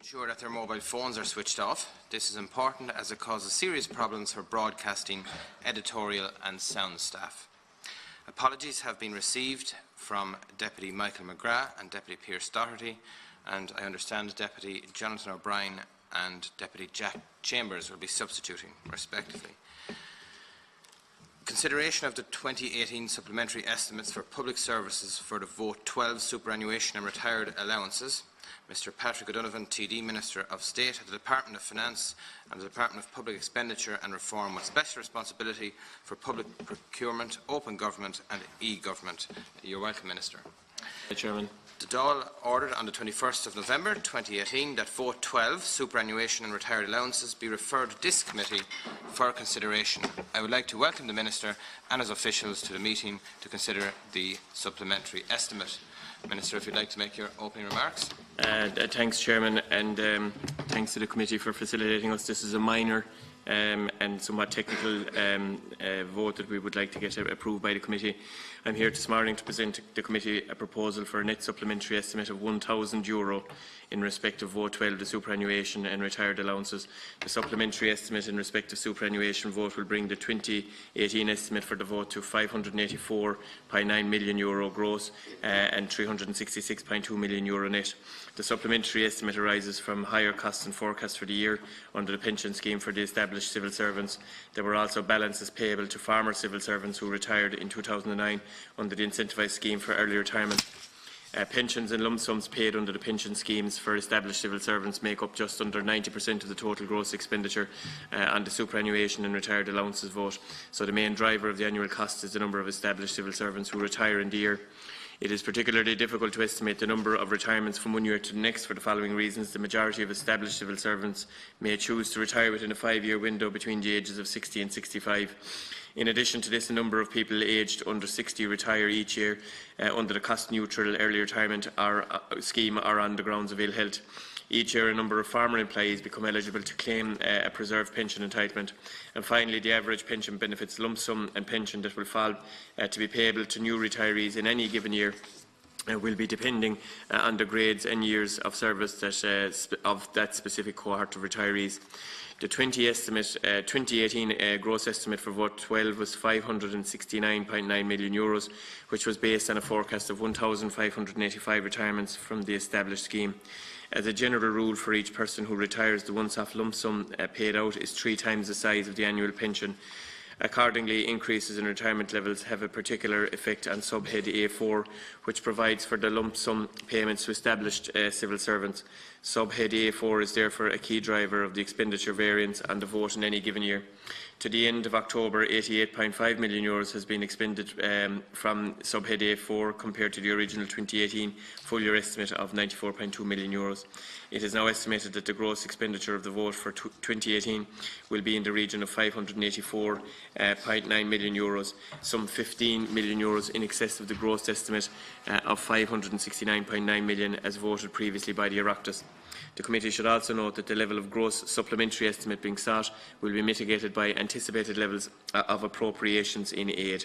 ensure that their mobile phones are switched off. This is important as it causes serious problems for broadcasting, editorial and sound staff. Apologies have been received from Deputy Michael McGrath and Deputy Pearse Doherty, and I understand Deputy Jonathan O'Brien and Deputy Jack Chambers will be substituting, respectively. Consideration of the 2018 supplementary estimates for public services for the Vote 12 superannuation and retired allowances. Mr. Patrick O'Donovan, TD, Minister of State at the Department of Finance and the Department of Public Expenditure and Reform, with special responsibility for public procurement, open government and e-government. You're welcome, Minister. Chairman. The Dáil ordered on the 21st of November 2018 that Vote 12, superannuation and retired allowances, be referred to this committee for consideration. I would like to welcome the Minister and his officials to the meeting to consider the supplementary estimate. Minister, if you'd like to make your opening remarks. Thanks, Chairman, and thanks to the committee for facilitating us. This is a minor and somewhat technical vote that we would like to get approved by the committee. I'm here this morning to present to the committee a proposal for a net supplementary estimate of €1,000 in respect of Vote 12, the superannuation and retired allowances. The supplementary estimate in respect of superannuation vote will bring the 2018 estimate for the vote to €584.9 million gross and €366.2 million net. The supplementary estimate arises from higher costs and forecasts for the year under the pension scheme for the established civil servants. There were also balances payable to former civil servants who retired in 2009 under the incentivised scheme for early retirement. Pensions and lump sums paid under the pension schemes for established civil servants make up just under 90% of the total gross expenditure on the superannuation and retired allowances vote. So the main driver of the annual cost is the number of established civil servants who retire in the year. It is particularly difficult to estimate the number of retirements from one year to the next for the following reasons. The majority of established civil servants may choose to retire within a 5-year window between the ages of 60 and 65. In addition to this, a number of people aged under 60 retire each year under the cost-neutral early retirement scheme or on the grounds of ill health. Each year, a number of former employees become eligible to claim a preserved pension entitlement. And finally, the average pension benefits lump sum and pension that will fall to be payable to new retirees in any given year will be depending on the grades and years of service of that specific cohort of retirees. The 2018 gross estimate for Vote 12 was €569.9 million, which was based on a forecast of 1,585 retirements from the established scheme. As a general rule, for each person who retires, the once-off lump sum paid out is 3 times the size of the annual pension. Accordingly, increases in retirement levels have a particular effect on subhead A4, which provides for the lump sum payments to established civil servants. Subhead A4 is therefore a key driver of the expenditure variance on the vote in any given year. To the end of October, €88.5 million has been expended from subhead A4 compared to the original 2018 full-year estimate of €94.2 million. It is now estimated that the gross expenditure of the vote for 2018 will be in the region of €584.9 million, some €15 million in excess of the gross estimate of €569.9 million as voted previously by the Oireachtas. The committee should also note that the level of gross supplementary estimate being sought will be mitigated by anticipated levels of appropriations in aid.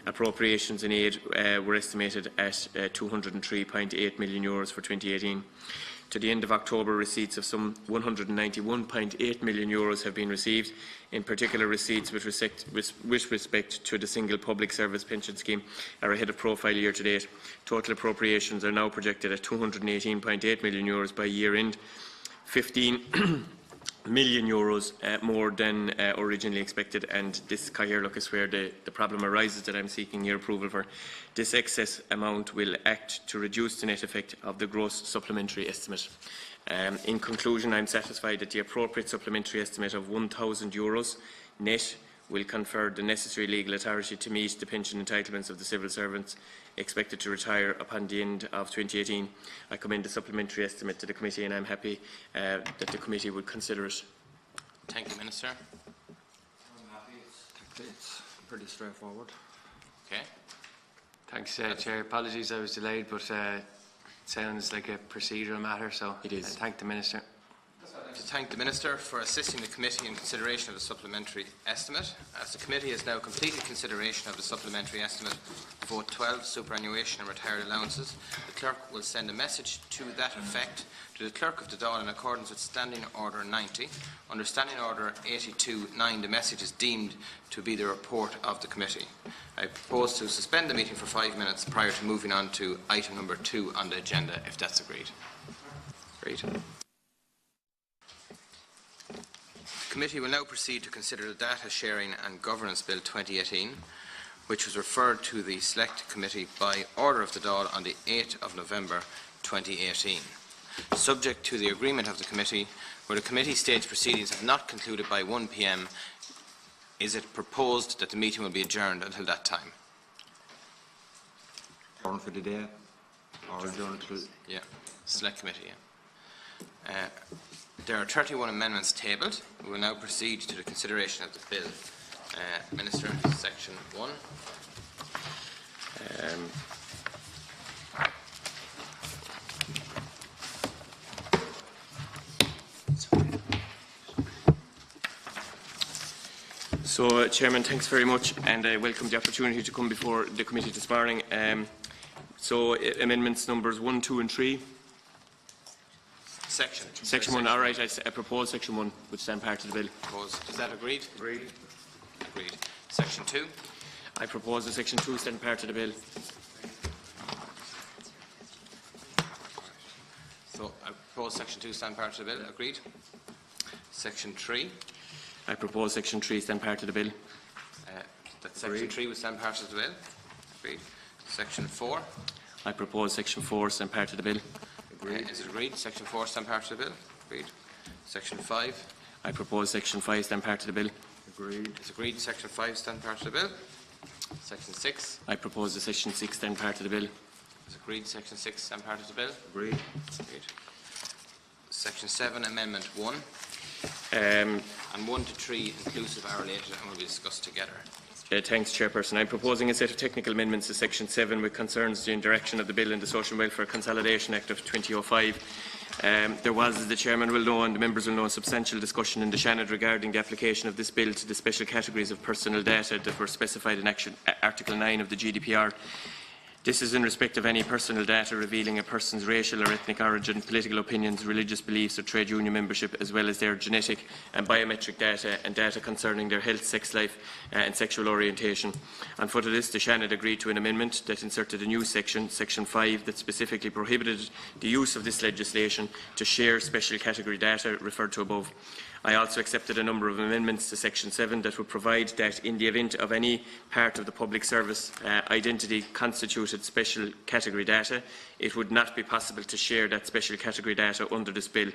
Appropriations in aid were estimated at €203.8 million for 2018. To the end of October, receipts of some €191.8 million have been received. In particular, receipts with respect to the single public service pension scheme are ahead of profile year to date. Total appropriations are now projected at €218.8 million by year end, €15 million more than originally expected, and this is where the problem arises that I am seeking your approval for. This excess amount will act to reduce the net effect of the gross supplementary estimate. In conclusion, I am satisfied that the appropriate supplementary estimate of €1,000 net will confer the necessary legal authority to meet the pension entitlements of the civil servants expected to retire upon the end of 2018. I commend the supplementary estimate to the committee, and I am happy that the committee would consider it. Thank you, Minister. I'm happy. It's pretty straightforward. Okay. Thanks, Chair. Apologies I was delayed, but it sounds like a procedural matter, so it is. I thank the Minister. to thank the Minister for assisting the committee in consideration of the supplementary estimate. As the committee has now completed consideration of the supplementary estimate, vote 12, superannuation and retired allowances, the Clerk will send a message to that effect to the Clerk of the Dáil in accordance with Standing Order 90. Under Standing Order 82.9, the message is deemed to be the report of the committee. I propose to suspend the meeting for 5 minutes prior to moving on to item number 2 on the agenda, if that's agreed. Agreed. The committee will now proceed to consider the Data Sharing and Governance Bill 2018, which was referred to the Select Committee by order of the Dáil on the 8th of November 2018. Subject to the agreement of the committee, where the committee states proceedings have not concluded by 1 p.m, is it proposed that the meeting will be adjourned until that time? Adjourn for the day, or adjourn to... Yeah, Select Committee, yeah. There are 31 amendments tabled. We will now proceed to the consideration of the bill. Minister, section 1. Chairman, thanks very much, and I welcome the opportunity to come before the committee this morning. Amendments numbers 1, 2 and 3. Section 1, all right, I propose Section 1 would stand part of the bill. Proposed. Is that agreed? Agreed. Agreed. Section 2. I propose that Section 2 stand part of the bill. So I propose Section 2 stand part of the bill. Agreed. Section 3. I propose Section 3 stand part of the bill. That Section 3 would stand part of the bill. Agreed. Section 4. I propose Section 4 stand part of the bill. Is it agreed? Section 4 stand part of the bill. Agreed. Section 5. I propose Section 5 stand part of the bill. Agreed. Is agreed. Section 5 stand part of the bill. Section 6. I propose that Section 6 stand part of the bill. Is agreed. Section 6 stand part of the bill. Agreed. Agreed. Section 7, Amendment 1. Um, And 1 to 3 inclusive are related and will be discussed together. Thanks, Chairperson. I am proposing a set of technical amendments to Section 7 which concerns the direction of the Bill in the Social Welfare Consolidation Act of 2005. There was, as the Chairman will know and the members will know, substantial discussion in the Shannon regarding the application of this bill to the special categories of personal data that were specified in Article 9 of the GDPR. This is in respect of any personal data revealing a person's racial or ethnic origin, political opinions, religious beliefs or trade union membership, as well as their genetic and biometric data and data concerning their health, sex life and sexual orientation. On foot of this, the Shannon agreed to an amendment that inserted a new section, Section 5, that specifically prohibited the use of this legislation to share special category data referred to above. I also accepted a number of amendments to Section 7 that would provide that in the event of any part of the public service identity constituted special category data, it would not be possible to share that special category data under this bill.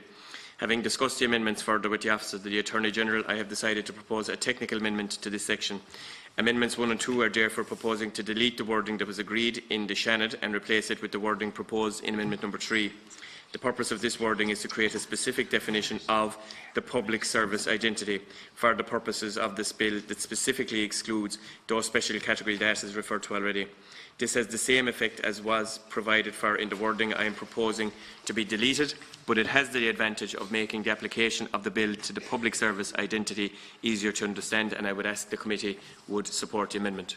Having discussed the amendments further with the Office of the Attorney-General, I have decided to propose a technical amendment to this section. Amendments 1 and 2 are therefore proposing to delete the wording that was agreed in the Shannon and replace it with the wording proposed in Amendment number 3. The purpose of this wording is to create a specific definition of the public service identity for the purposes of this bill that specifically excludes those special category data as referred to already. This has the same effect as was provided for in the wording I am proposing to be deleted, but it has the advantage of making the application of the bill to the public service identity easier to understand, and I would ask the committee would support the amendment.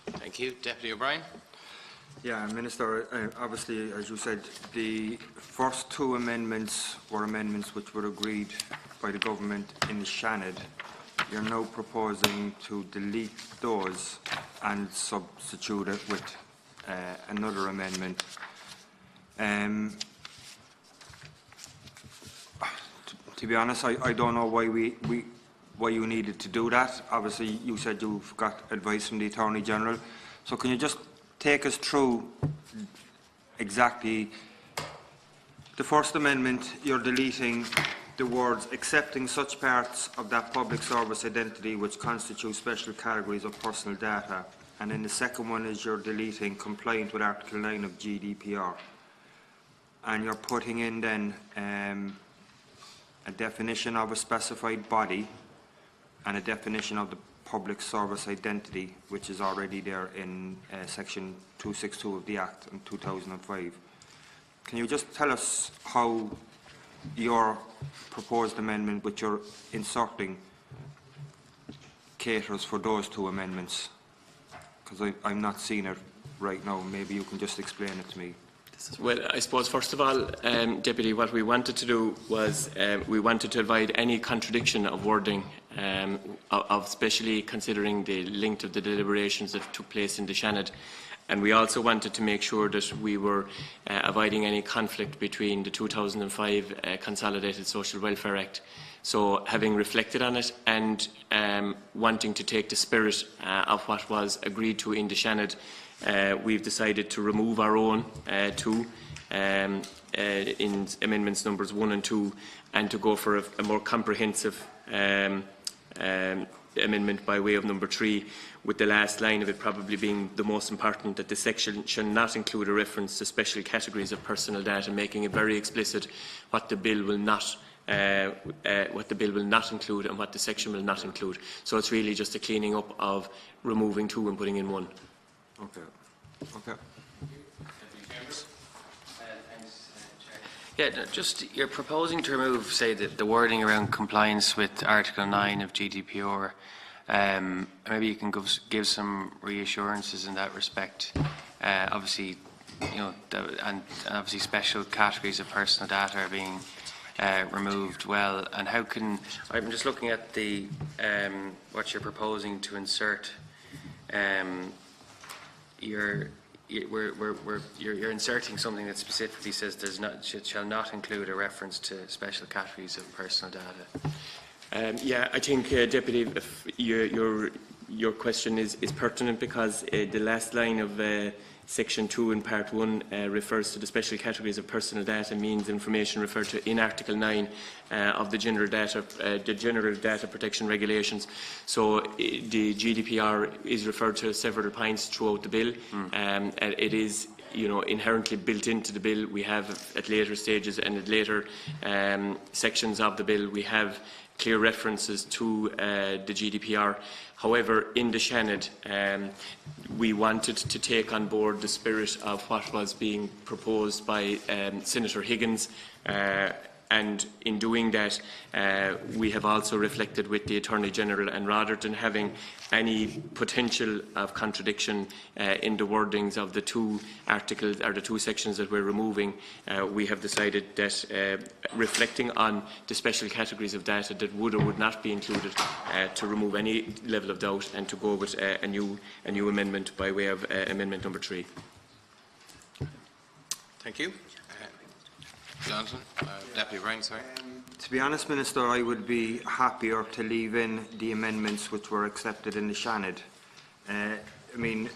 Thank you. Deputy O'Brien. Yeah, Minister, obviously, as you said, the first 2 amendments were amendments which were agreed by the government in the Shannon. You're now proposing to delete those and substitute it with another amendment. To be honest, I don't know why you needed to do that. Obviously, you said you've got advice from the Attorney-General. So can you just take us through exactly the first amendment? You're deleting the words accepting such parts of that public service identity which constitute special categories of personal data, and then the second one is you're deleting compliant with Article 9 of GDPR, and you're putting in then a definition of a specified body and a definition of the public service identity, which is already there in Section 262 of the Act in 2005. Can you just tell us how your proposed amendment, which you're inserting, caters for those two amendments? Because I'm not seeing it right now. Maybe you can just explain it to me. Well, I suppose, first of all, Deputy, what we wanted to do was we wanted to avoid any contradiction of wording, especially considering the length of the deliberations that took place in the Shannon. And we also wanted to make sure that we were avoiding any conflict between the 2005 Consolidated Social Welfare Act. So, having reflected on it and wanting to take the spirit of what was agreed to in the Shannon, we've decided to remove our own two in amendments numbers 1 and 2, and to go for a more comprehensive amendment by way of number 3, with the last line of it probably being the most important, that the section shall not include a reference to special categories of personal data, making it very explicit what the bill will not include and what the section will not include. So it's really just a cleaning up of removing 2 and putting in 1. Okay. Okay. Yeah, just you're proposing to remove, say, the wording around compliance with Article 9 of GDPR. Maybe you can give some reassurances in that respect. Obviously, you know, and obviously special categories of personal data are being removed. Well, and how can I'm just looking at the what you're proposing to insert. You're inserting something that specifically says shall not include a reference to special categories of personal data. Yeah, I think, Deputy, if your question is pertinent, because the last line of Section 2 in Part 1 refers to the special categories of personal data, means information referred to in Article 9 of the General Data Protection Regulations. So the GDPR is referred to several points throughout the bill. And it is, you know, inherently built into the bill. We have at later stages and at later sections of the bill, we have clear references to the GDPR. However, in the Shannon, we wanted to take on board the spirit of what was being proposed by Senator Higgins, and in doing that, we have also reflected with the Attorney General, and rather than having any potential of contradiction in the wordings of the 2 articles or the 2 sections that we're removing, we have decided that reflecting on the special categories of data that would or would not be included, to remove any level of doubt and to go with a new amendment by way of amendment number 3. Thank you. Johnson, Deputy Ryan, sorry. To be honest, Minister, I would be happier to leave in the amendments which were accepted in the Shannon. I mean,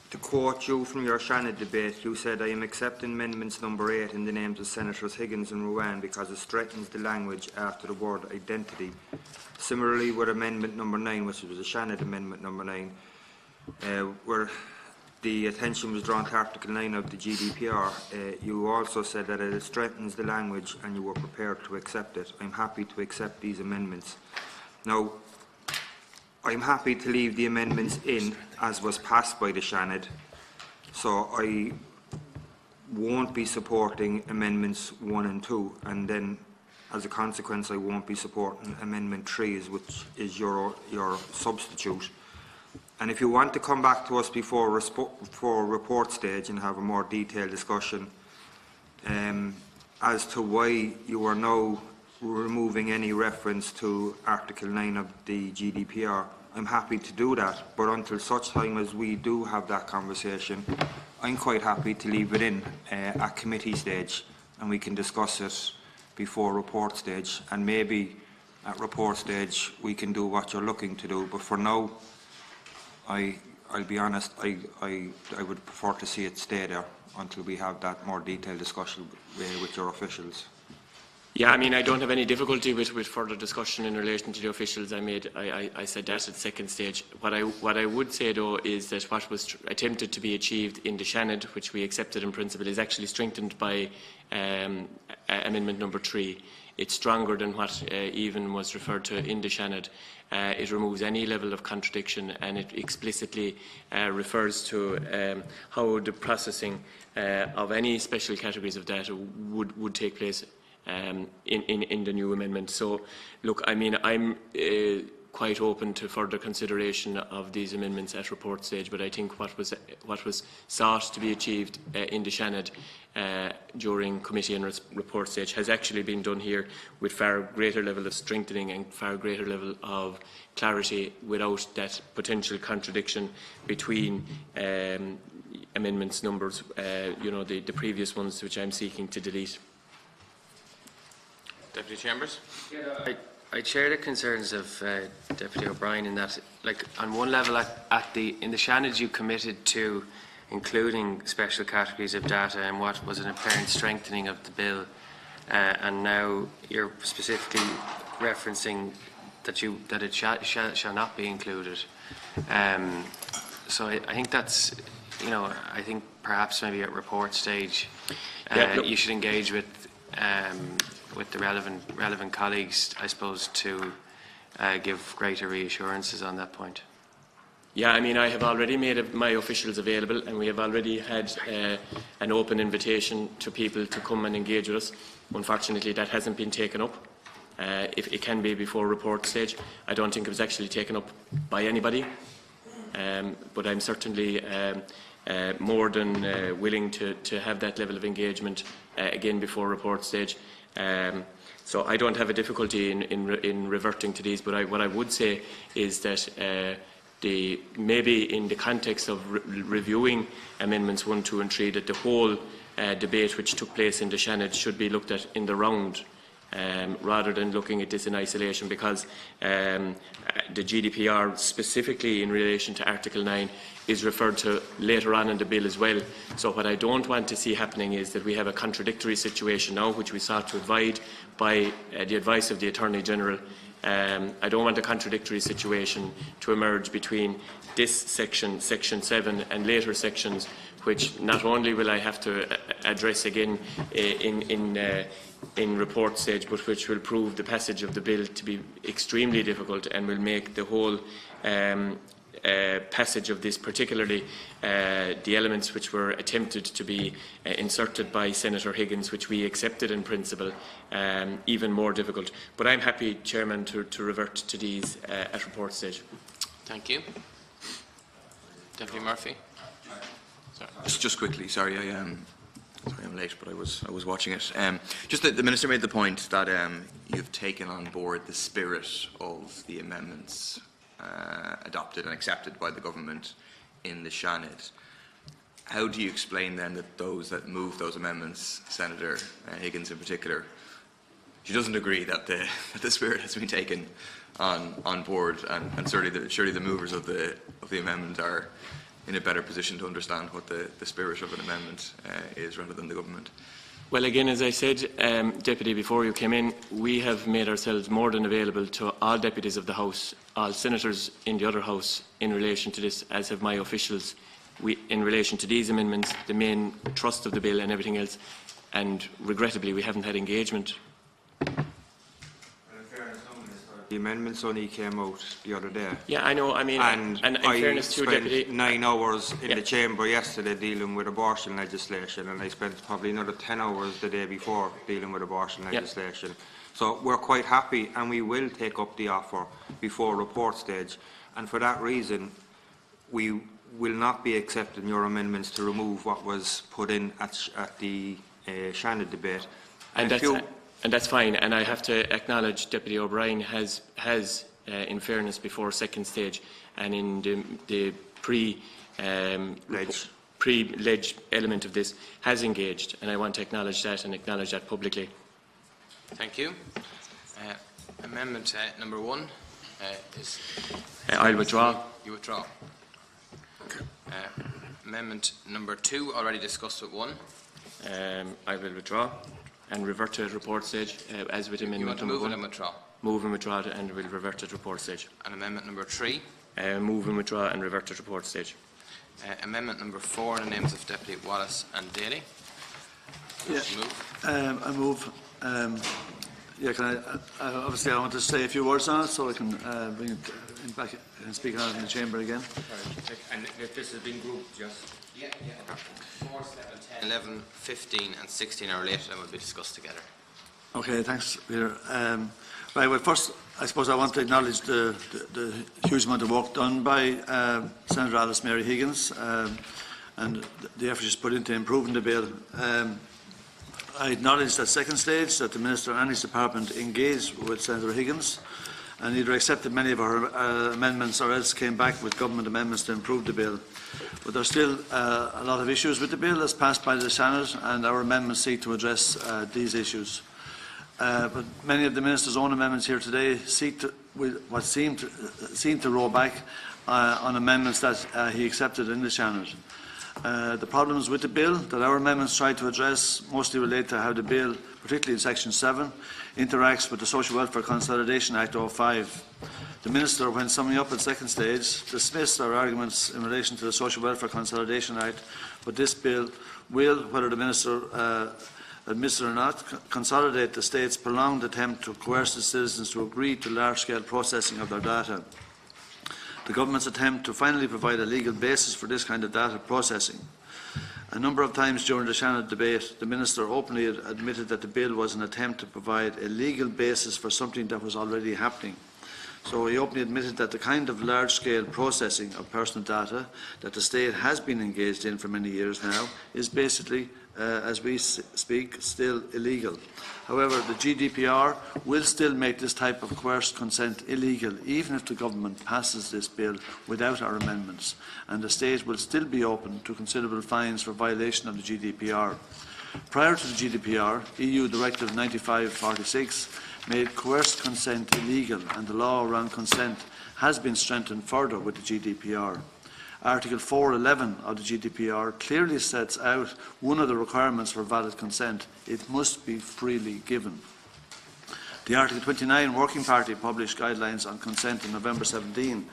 to quote you from your Shannon debate, you said, "I am accepting amendments number 8 in the names of Senators Higgins and Ruane because it strengthens the language after the word identity." Similarly, with amendment number 9, which was a Shannon amendment number 9, where the attention was drawn to Article 9 of the GDPR, you also said that it strengthens the language and you were prepared to accept it. I'm happy to accept these amendments. Now, I'm happy to leave the amendments in as was passed by the Shannon, so I won't be supporting amendments 1 and 2, and then as a consequence I won't be supporting amendment 3, which is your substitute. And if you want to come back to us before report stage and have a more detailed discussion as to why you are now removing any reference to Article 9 of the GDPR, I'm happy to do that. But until such time as we do have that conversation, I'm quite happy to leave it in at committee stage, and we can discuss it before report stage. And maybe at report stage we can do what you're looking to do. But for now, I'll be honest, I would prefer to see it stay there until we have that more detailed discussion with your officials. Yeah, I mean, I don't have any difficulty with further discussion in relation to the officials. I said that at second stage. What I would say, though, is that what was attempted to be achieved in the Shannon, which we accepted in principle, is actually strengthened by amendment number 3. It's stronger than what even was referred to in the Shannon. It removes any level of contradiction, and it explicitly refers to how the processing of any special categories of data would take place in the new amendment. So, look, I mean, I'm quite open to further consideration of these amendments at report stage, but I think what was sought to be achieved in the Shannon during committee and report stage has actually been done here with far greater level of strengthening and far greater level of clarity without that potential contradiction between amendments numbers, the previous ones which I'm seeking to delete. Deputy Chambers? I share the concerns of Deputy O'Brien in that, like, on one level, in the Shannon you committed to including special categories of data and what was an apparent strengthening of the bill, and now you're specifically referencing that it shall not be included. So I think that's, I think perhaps maybe at report stage, you should engage with the relevant colleagues, I suppose, to give greater reassurances on that point. Yeah, I mean, I have already made my officials available, and we have already had an open invitation to people to come and engage with us. Unfortunately, that hasn't been taken up. If it can be before report stage, I don't think it was actually taken up by anybody. But I'm certainly more than willing to have that level of engagement again before report stage. So I don't have a difficulty in reverting to these, but what I would say is that maybe in the context of reviewing amendments 1, 2 and 3, that the whole debate which took place in the Shannon should be looked at in the round, rather than looking at this in isolation, because the GDPR, specifically in relation to Article 9, is referred to later on in the bill as well. So what I don't want to see happening is that we have a contradictory situation now, which we sought to avoid by the advice of the Attorney-General. I don't want a contradictory situation to emerge between this section, Section 7, and later sections, which not only will I have to address again in report stage, but which will prove the passage of the bill to be extremely difficult and will make the whole passage of this, particularly the elements which were attempted to be inserted by Senator Higgins, which we accepted in principle, even more difficult. But I'm happy, Chairman, to revert to these at report stage. Thank you. Deputy Murphy? Sorry. Just quickly, sorry, I'm late, but I was watching it. Just that the Minister made the point that you've taken on board the spirit of the amendments adopted and accepted by the government in the Shannon. How do you explain then that those that moved those amendments, Senator Higgins in particular, she doesn't agree that the spirit has been taken on board, and surely the movers of the amendment are in a better position to understand what the spirit of an amendment is rather than the government? Well, again, as I said, Deputy, before you came in, we have made ourselves more than available to all deputies of the House, all senators in the other House in relation to this, as have my officials, in relation to these amendments, the main thrust of the bill and everything else, and regrettably we haven't had engagement. The amendments only came out the other day. Yeah, I know. I mean, and in fairness to Deputy, 9 hours in the chamber yesterday dealing with abortion legislation, and I spent probably another 10 hours the day before dealing with abortion legislation. So we're quite happy, and we will take up the offer before report stage. And for that reason, we will not be accepting your amendments to remove what was put in at the Shannon debate. And that's fine, and I have to acknowledge Deputy O'Brien has in fairness, before second stage and in the pre-ledge element of this, has engaged, and I want to acknowledge that and acknowledge that publicly. Thank you. Amendment number 1 is... I'll withdraw. You withdraw. Okay. Amendment number 2, already discussed with 1. I will withdraw and revert to report stage, as with amendment number 1. You want to move and withdraw? Move and withdraw, and will revert to report stage. And amendment number 3? Move and withdraw and revert to report stage. Amendment number 4 in the names of Deputy Wallace and Daly. Yeah, I move. Obviously I want to say a few words on it, so I can bring it back and speak on it in the chamber again. And if this has been grouped, just... Yeah. 4, 7, 10, 11, 15 and 16 are related and will be discussed together. Okay, thanks, Peter. Right, well, first, I suppose I want to acknowledge the huge amount of work done by Senator Alice Mary Higgins and the effort she's put into improving the bill. I acknowledge that second stage, that the Minister and his department engaged with Senator Higgins and either accepted many of her amendments or else came back with government amendments to improve the bill. But there are still a lot of issues with the bill as passed by the Senate, and our amendments seek to address these issues. But many of the Minister's own amendments here today seem to roll back on amendments that he accepted in the Senate. The problems with the bill that our amendments try to address mostly relate to how the bill, particularly in Section 7, interacts with the Social Welfare Consolidation Act 05. The Minister, when summing up at second stage, dismissed our arguments in relation to the Social Welfare Consolidation Act, but this bill will, whether the Minister admits it or not, consolidate the state's prolonged attempt to coerce the citizens to agree to large-scale processing of their data. The government's attempt to finally provide a legal basis for this kind of data processing. A number of times during the Senate debate, the Minister openly admitted that the bill was an attempt to provide a legal basis for something that was already happening. So he openly admitted that the kind of large-scale processing of personal data that the state has been engaged in for many years now is basically, as we speak, still illegal. However, the GDPR will still make this type of coerced consent illegal, even if the government passes this bill without our amendments, and the state will still be open to considerable fines for violation of the GDPR. Prior to the GDPR, EU Directive 95/46 made coerced consent illegal, and the law around consent has been strengthened further with the GDPR. Article 411 of the GDPR clearly sets out one of the requirements for valid consent: it must be freely given. The Article 29 Working Party published guidelines on consent in November 17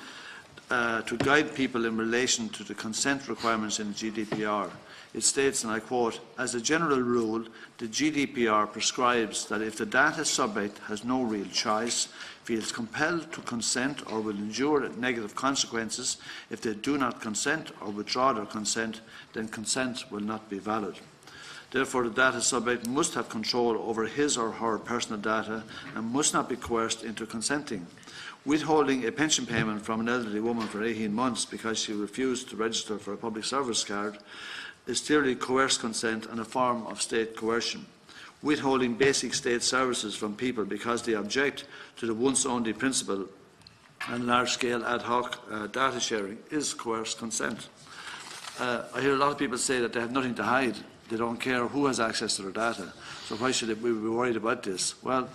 to guide people in relation to the consent requirements in the GDPR. It states, and I quote, "As a general rule, the GDPR prescribes that if the data subject has no real choice, feels compelled to consent or will endure negative consequences if they do not consent or withdraw their consent, then consent will not be valid. Therefore, the data subject must have control over his or her personal data and must not be coerced into consenting. Withholding a pension payment from an elderly woman for 18 months because she refused to register for a public service card is clearly coerced consent and a form of state coercion. Withholding basic state services from people because they object to the once-only principle and large-scale ad hoc data sharing is coerced consent." I hear a lot of people say that they have nothing to hide. They don't care who has access to their data. So why should we be worried about this? Well,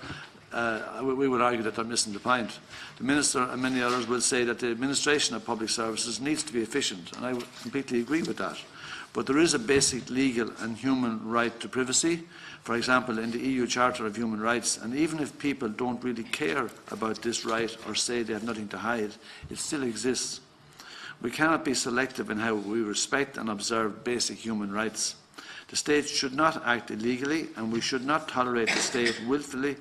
we would argue that they're missing the point. The Minister and many others will say that the administration of public services needs to be efficient, and I completely agree with that. But there is a basic legal and human right to privacy, for example, in the EU Charter of Human Rights, and even if people don't really care about this right or say they have nothing to hide, it still exists. We cannot be selective in how we respect and observe basic human rights. The state should not act illegally, and we should not tolerate the state willfully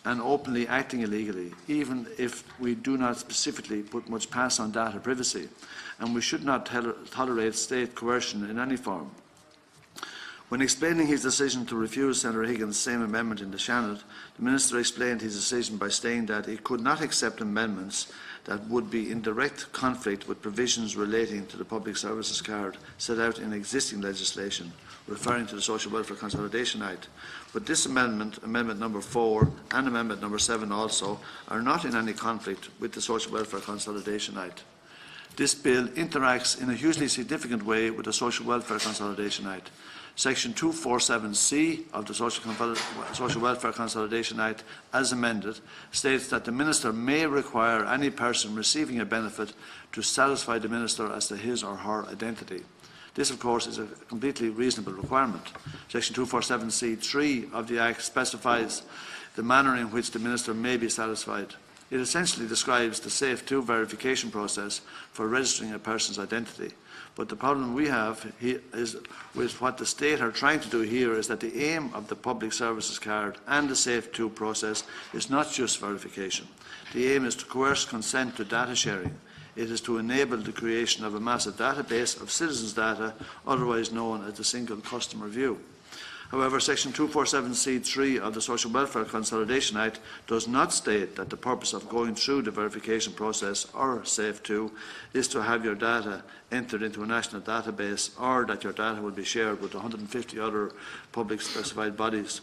and openly acting illegally, even if we do not specifically put much pass on data privacy, and we should not tolerate state coercion in any form. When explaining his decision to refuse Senator Higgins' same amendment in the Senate, the Minister explained his decision by saying that he could not accept amendments that would be in direct conflict with provisions relating to the Public Services Card set out in existing legislation, referring to the Social Welfare Consolidation Act. But this amendment, Amendment number 4 and Amendment number 7 also, are not in any conflict with the Social Welfare Consolidation Act. This bill interacts in a hugely significant way with the Social Welfare Consolidation Act. Section 247C of the Social Welfare Consolidation Act, as amended, states that the Minister may require any person receiving a benefit to satisfy the Minister as to his or her identity. This, of course, is a completely reasonable requirement. Section 247C(3) of the Act specifies the manner in which the Minister may be satisfied. It essentially describes the Safe2 verification process for registering a person's identity. But the problem we have is with what the state are trying to do here is that the aim of the Public Services Card and the Safe2 process is not just verification. The aim is to coerce consent to data sharing. It is to enable the creation of a massive database of citizens' data, otherwise known as the single customer view. However, Section 247C(3) of the Social Welfare Consolidation Act does not state that the purpose of going through the verification process, or SAFE2, is to have your data entered into a national database, or that your data will be shared with 150 other public specified bodies.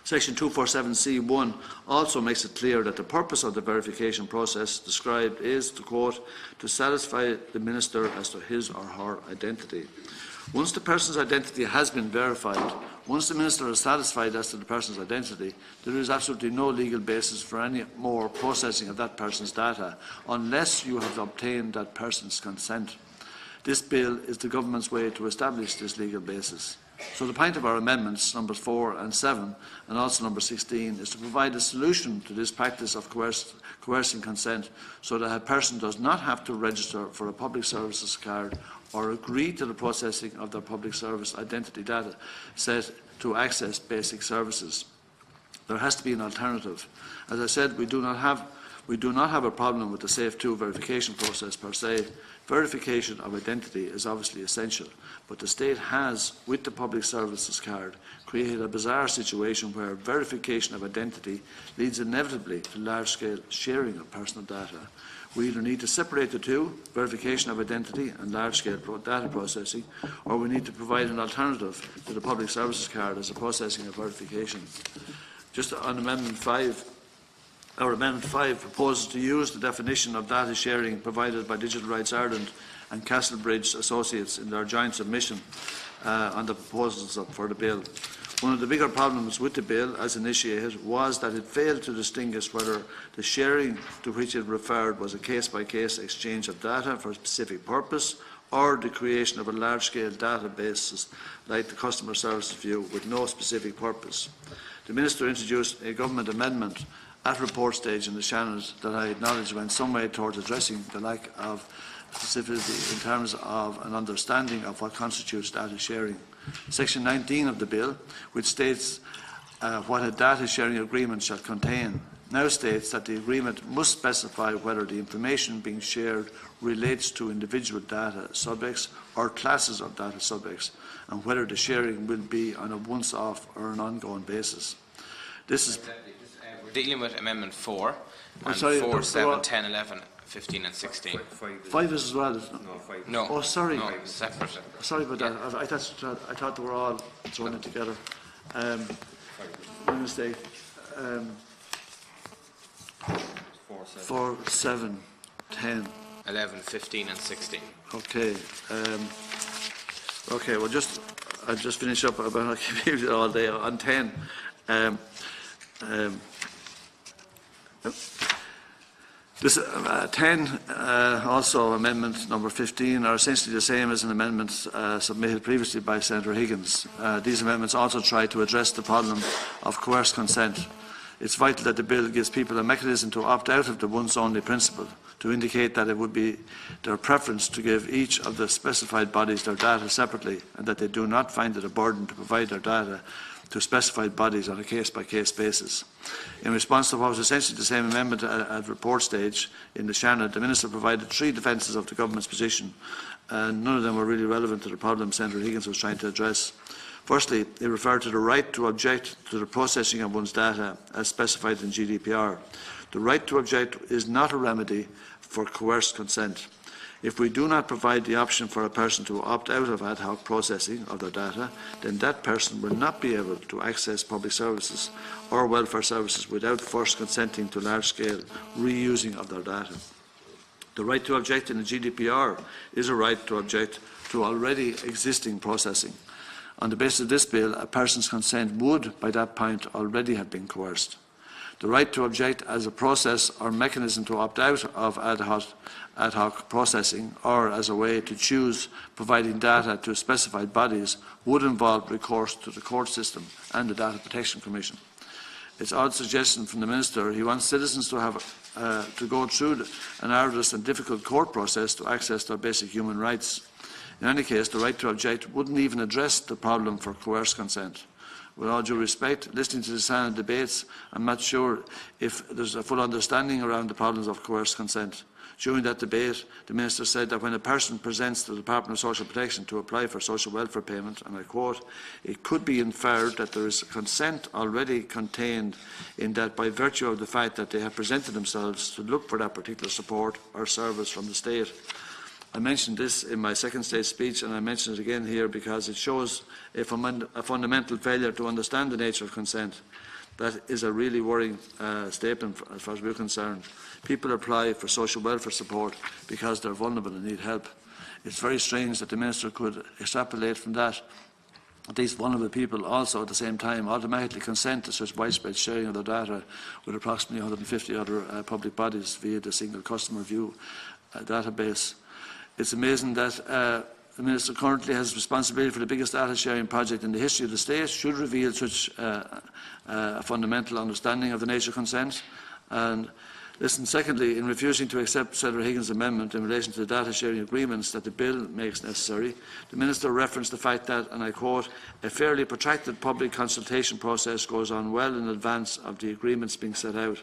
Section 247C(1) also makes it clear that the purpose of the verification process described is, to quote, to satisfy the Minister as to his or her identity. Once the person's identity has been verified, once the Minister is satisfied as to the person's identity, there is absolutely no legal basis for any more processing of that person's data unless you have obtained that person's consent. This bill is the Government's way to establish this legal basis. So the point of our amendments, numbers 4 and 7, and also number 16, is to provide a solution to this practice of coercing consent, so that a person does not have to register for a public services card or agree to the processing of their public service identity data set to access basic services. There has to be an alternative. As I said, we do not have a problem with the SAFE2 verification process per se. Verification of identity is obviously essential, but the state has, with the public services card, created a bizarre situation where verification of identity leads inevitably to large-scale sharing of personal data. We either need to separate the two, verification of identity and large-scale data processing, or we need to provide an alternative to the public services card as a processing of verification. Just on Amendment 5, our Amendment 5 proposes to use the definition of data sharing provided by Digital Rights Ireland and Castlebridge Associates in their joint submission on the proposals for the bill. One of the bigger problems with the bill, as initiated, was that it failed to distinguish whether the sharing to which it referred was a case-by-case exchange of data for a specific purpose, or the creation of a large-scale database like the customer services view with no specific purpose. The Minister introduced a government amendment at report stage in the Channel that I acknowledge went some way towards addressing the lack of specificity in terms of an understanding of what constitutes data sharing. Section 19 of the bill, which states what a data sharing agreement shall contain, now states that the agreement must specify whether the information being shared relates to individual data subjects or classes of data subjects, and whether the sharing will be on a once-off or an ongoing basis. This is We're dealing with Amendment 4, and sorry, 4, 7, 10, 11, 15 and 16. 5 is as well, isn't it? No, 5. No. Oh, sorry. No, separate. Sorry about that. I thought they were all thrown in together. My mistake. 4, 7, 10. 11, 15 and 16. Okay. Okay. Well, I'll just finish up. I'll keep it all day on 10. This 10, also amendment number 15, are essentially the same as an amendment submitted previously by Senator Higgins. These amendments also try to address the problem of coerced consent. It's vital that the bill gives people a mechanism to opt out of the once-only principle, to indicate that it would be their preference to give each of the specified bodies their data separately, and that they do not find it a burden to provide their data to specified bodies on a case-by-case basis. In response to what was essentially the same amendment at report stage in the Channel, the Minister provided 3 defences of the Government's position, and none of them were really relevant to the problem Senator Higgins was trying to address. Firstly, he referred to the right to object to the processing of one's data as specified in GDPR. The right to object is not a remedy for coerced consent. If we do not provide the option for a person to opt out of ad hoc processing of their data, then that person will not be able to access public services or welfare services without first consenting to large-scale reusing of their data. The right to object in the GDPR is a right to object to already existing processing. On the basis of this bill, a person's consent would, by that point, already have been coerced. The right to object as a process or mechanism to opt out of ad hoc processing, or as a way to choose providing data to specified bodies, would involve recourse to the court system and the Data Protection Commission. It's odd suggestion from the Minister. He wants citizens to have to go through an arduous and difficult court process to access their basic human rights. In any case, the right to object wouldn't even address the problem for coerced consent. With all due respect, listening to the Senate debates, I'm not sure if there's a full understanding around the problems of coerced consent. During that debate, the Minister said that when a person presents to the Department of Social Protection to apply for social welfare payment, and I quote, it could be inferred that there is consent already contained in that by virtue of the fact that they have presented themselves to look for that particular support or service from the state. I mentioned this in my second stage speech, and I mention it again here because it shows a fundamental failure to understand the nature of consent. That is a really worrying statement as far as we're concerned. People apply for social welfare support because they're vulnerable and need help. It's very strange that the Minister could extrapolate from that these vulnerable people also at the same time automatically consent to such widespread sharing of their data with approximately 150 other public bodies via the single customer view database. It's amazing that the Minister currently has responsibility for the biggest data sharing project in the history of the state, should reveal such a fundamental understanding of the nature of consent. And listen, secondly, in refusing to accept Senator Higgins' amendment in relation to the data sharing agreements that the bill makes necessary, the Minister referenced the fact that, and I quote, a fairly protracted public consultation process goes on well in advance of the agreements being set out.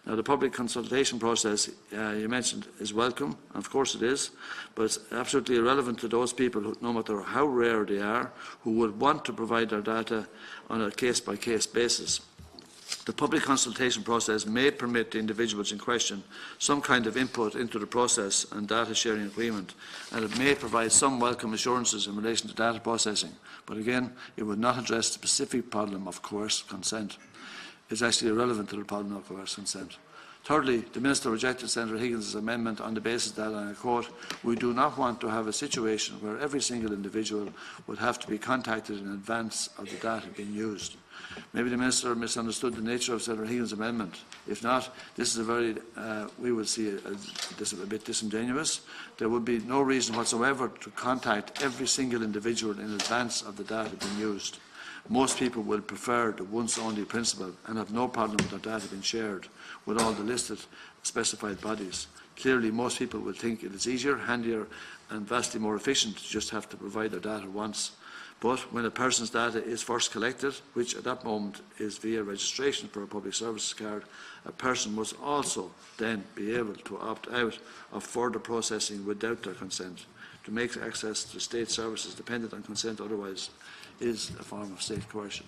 Now, the public consultation process you mentioned is welcome, and of course it is, but it's absolutely irrelevant to those people, who, no matter how rare they are, who would want to provide their data on a case-by-case basis. The public consultation process may permit the individuals in question some kind of input into the process and data sharing agreement, and it may provide some welcome assurances in relation to data processing, but again, it would not address the specific problem of coerced consent. Is actually irrelevant to the problem of coerced consent. Thirdly, the Minister rejected Senator Higgins' amendment on the basis that, and I quote, we do not want to have a situation where every single individual would have to be contacted in advance of the data being used. Maybe the Minister misunderstood the nature of Senator Higgins' amendment. If not, this is a very, we would see this a bit disingenuous. There would be no reason whatsoever to contact every single individual in advance of the data being used. Most people will prefer the once-only principle and have no problem with their data being shared with all the listed specified bodies. Clearly, most people will think it is easier, handier and vastly more efficient to just have to provide their data once. But when a person's data is first collected, which at that moment is via registration for a public services card, a person must also then be able to opt out of further processing without their consent. To make access to state services dependent on consent otherwise is a form of state coercion.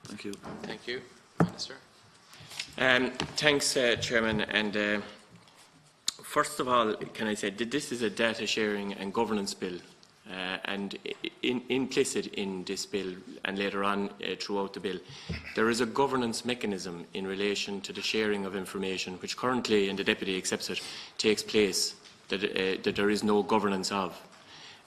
Thank you. Thank you. Minister. Thanks, Chairman. And first of all, can I say that this is a data sharing and governance bill, and implicit in this bill and later on throughout the bill, there is a governance mechanism in relation to the sharing of information, which currently, and the Deputy accepts it, takes place, that there is no governance of.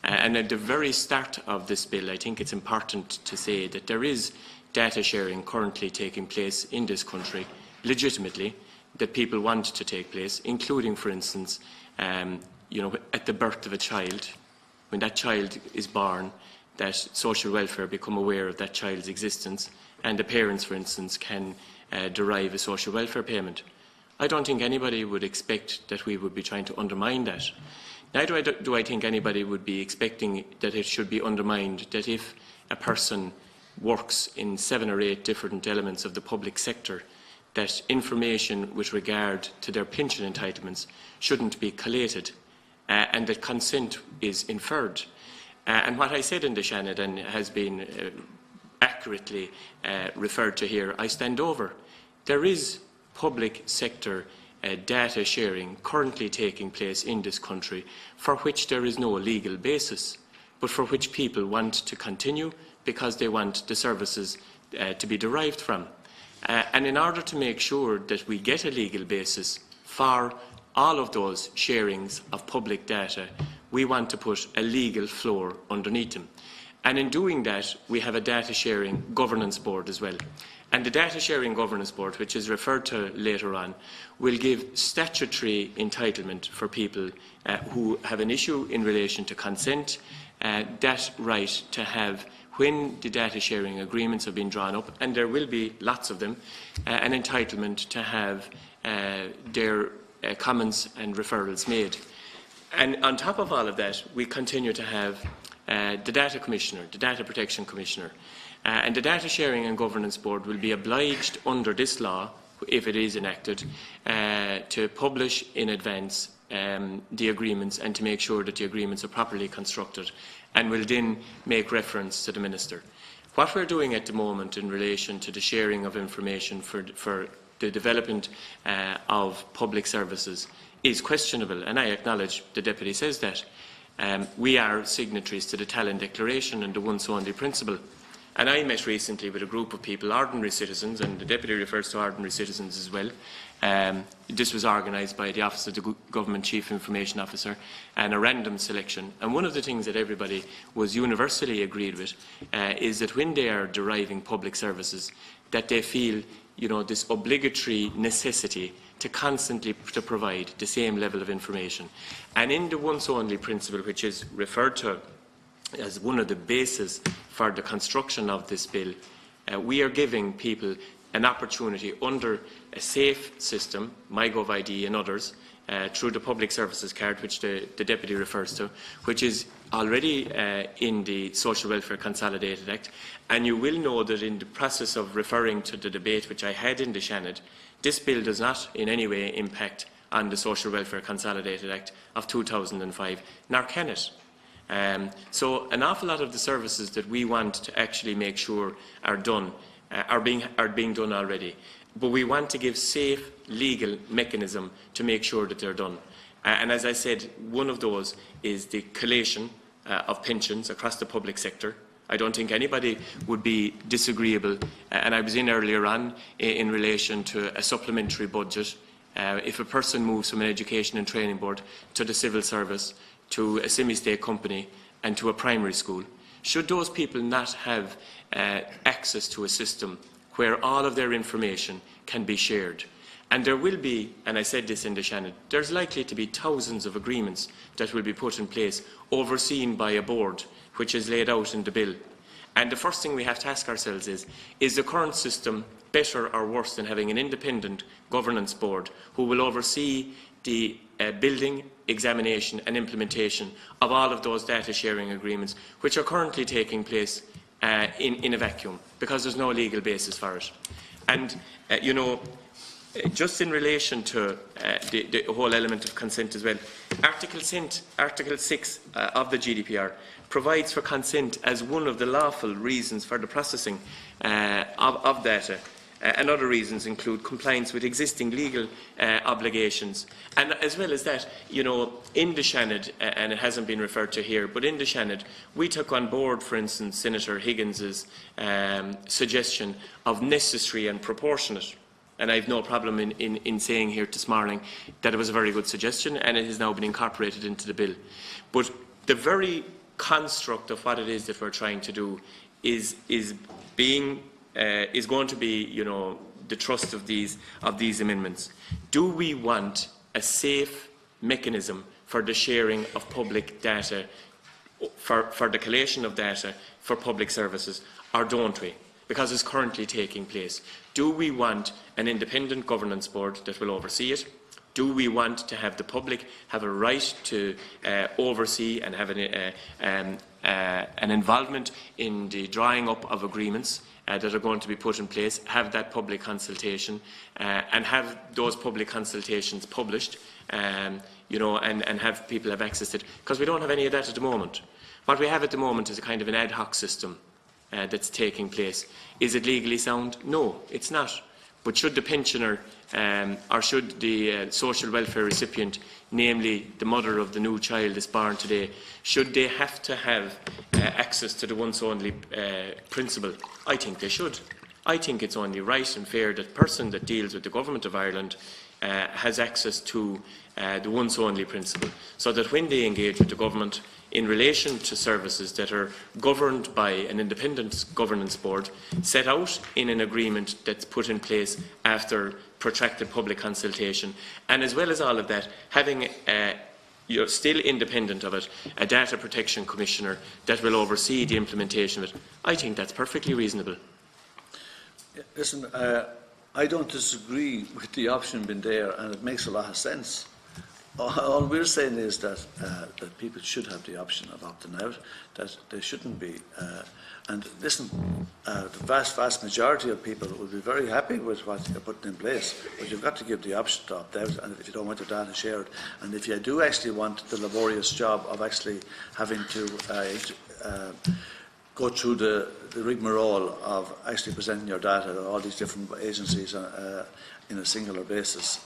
And at the very start of this bill, I think it's important to say that there is data sharing currently taking place in this country, legitimately, that people want to take place, including, for instance, at the birth of a child. When that child is born, that social welfare become aware of that child's existence, and the parents, for instance, can derive a social welfare payment. I don't think anybody would expect that we would be trying to undermine that. Neither do I think anybody would be expecting that it should be undermined, that if a person works in 7 or 8 different elements of the public sector, that information with regard to their pension entitlements shouldn't be collated, and that consent is inferred. And what I said in the Shannon and has been accurately referred to here, I stand over. There is public sector data sharing currently taking place in this country for which there is no legal basis, but for which people want to continue because they want the services to be derived from. And in order to make sure that we get a legal basis for all of those sharings of public data, we want to put a legal floor underneath them. And in doing that, we have a data sharing governance board as well. And the Data Sharing Governance Board, which is referred to later on, will give statutory entitlement for people who have an issue in relation to consent, that right to have, when the data sharing agreements have been drawn up, and there will be lots of them, an entitlement to have their comments and referrals made. And on top of all of that, we continue to have the Data Commissioner, the Data Protection Commissioner. And the Data Sharing and Governance Board will be obliged under this law, if it is enacted, to publish in advance the agreements and to make sure that the agreements are properly constructed, and will then make reference to the Minister. What we're doing at the moment in relation to the sharing of information for the development of public services is questionable, and I acknowledge the Deputy says that. We are signatories to the Tallinn Declaration and the once only principle. And I met recently with a group of people, ordinary citizens, and the Deputy refers to ordinary citizens as well. This was organised by the Office of the Government Chief Information Officer, and a random selection. And one of the things that everybody was universally agreed with is that when they are deriving public services, that they feel, you know, this obligatory necessity to constantly to provide the same level of information. And in the once only principle, which is referred to as one of the bases for the construction of this bill, we are giving people an opportunity under a safe system, MyGovID and others, through the Public Services Card, which the Deputy refers to, which is already in the Social Welfare Consolidated Act. And you will know that in the process of referring to the debate which I had in the Shannon, this bill does not in any way impact on the Social Welfare Consolidated Act of 2005, nor can it. So an awful lot of the services that we want to actually make sure are done are being done already. But we want to give safe legal mechanism to make sure that they're done. And as I said, one of those is the collation of pensions across the public sector. I don't think anybody would be disagreeable. And I was in earlier on in relation to a supplementary budget. If a person moves from an education and training board to the civil service, to a semi-state company and to a primary school, should those people not have access to a system where all of their information can be shared? And there will be, and I said this in the Shannon, there's likely to be thousands of agreements that will be put in place, overseen by a board, which is laid out in the bill. And the first thing we have to ask ourselves is the current system better or worse than having an independent governance board who will oversee the building, examination and implementation of all of those data sharing agreements, which are currently taking place in a vacuum, because there's no legal basis for it. And, you know, just in relation to the whole element of consent as well, Article 6 of the GDPR provides for consent as one of the lawful reasons for the processing of data. And other reasons include compliance with existing legal obligations. And as well as that, you know, in the Shannon, and it hasn't been referred to here, but in the Shannon, we took on board, for instance, Senator Higgins's suggestion of necessary and proportionate. And I have no problem in saying here this morning that it was a very good suggestion, and it has now been incorporated into the bill. But the very construct of what it is that we're trying to do is going to be, you know, the trust of these amendments. Do we want a safe mechanism for the sharing of public data, for the collation of data for public services, or don't we? Because it's currently taking place. Do we want an independent governance board that will oversee it? Do we want to have the public have a right to oversee and have an involvement in the drawing up of agreements that are going to be put in place, have that public consultation, and have those public consultations published, you know, and have people have access to it? Because we don't have any of that at the moment. What we have at the moment is a kind of an ad hoc system that's taking place. Is it legally sound? No, it's not. But should the pensioner or should the social welfare recipient, namely the mother of the new child that's born today, should they have to have access to the once only principle? I think they should. I think it's only right and fair that the person that deals with the Government of Ireland has access to the once only principle, so that when they engage with the government in relation to services that are governed by an independent governance board set out in an agreement that's put in place after protracted public consultation, and as well as all of that, having you're still independent of it, a data protection commissioner that will oversee the implementation of it. I think that's perfectly reasonable. Listen, I don't disagree with the option being there, and it makes a lot of sense. All we're saying is that that people should have the option of opting out, that they shouldn't be. And listen, the vast majority of people will be very happy with what you're putting in place, but you've got to give the option to opt out, and if you don't want your data shared, and if you do actually want the laborious job of actually having to go through the rigmarole of actually presenting your data to all these different agencies in a singular basis.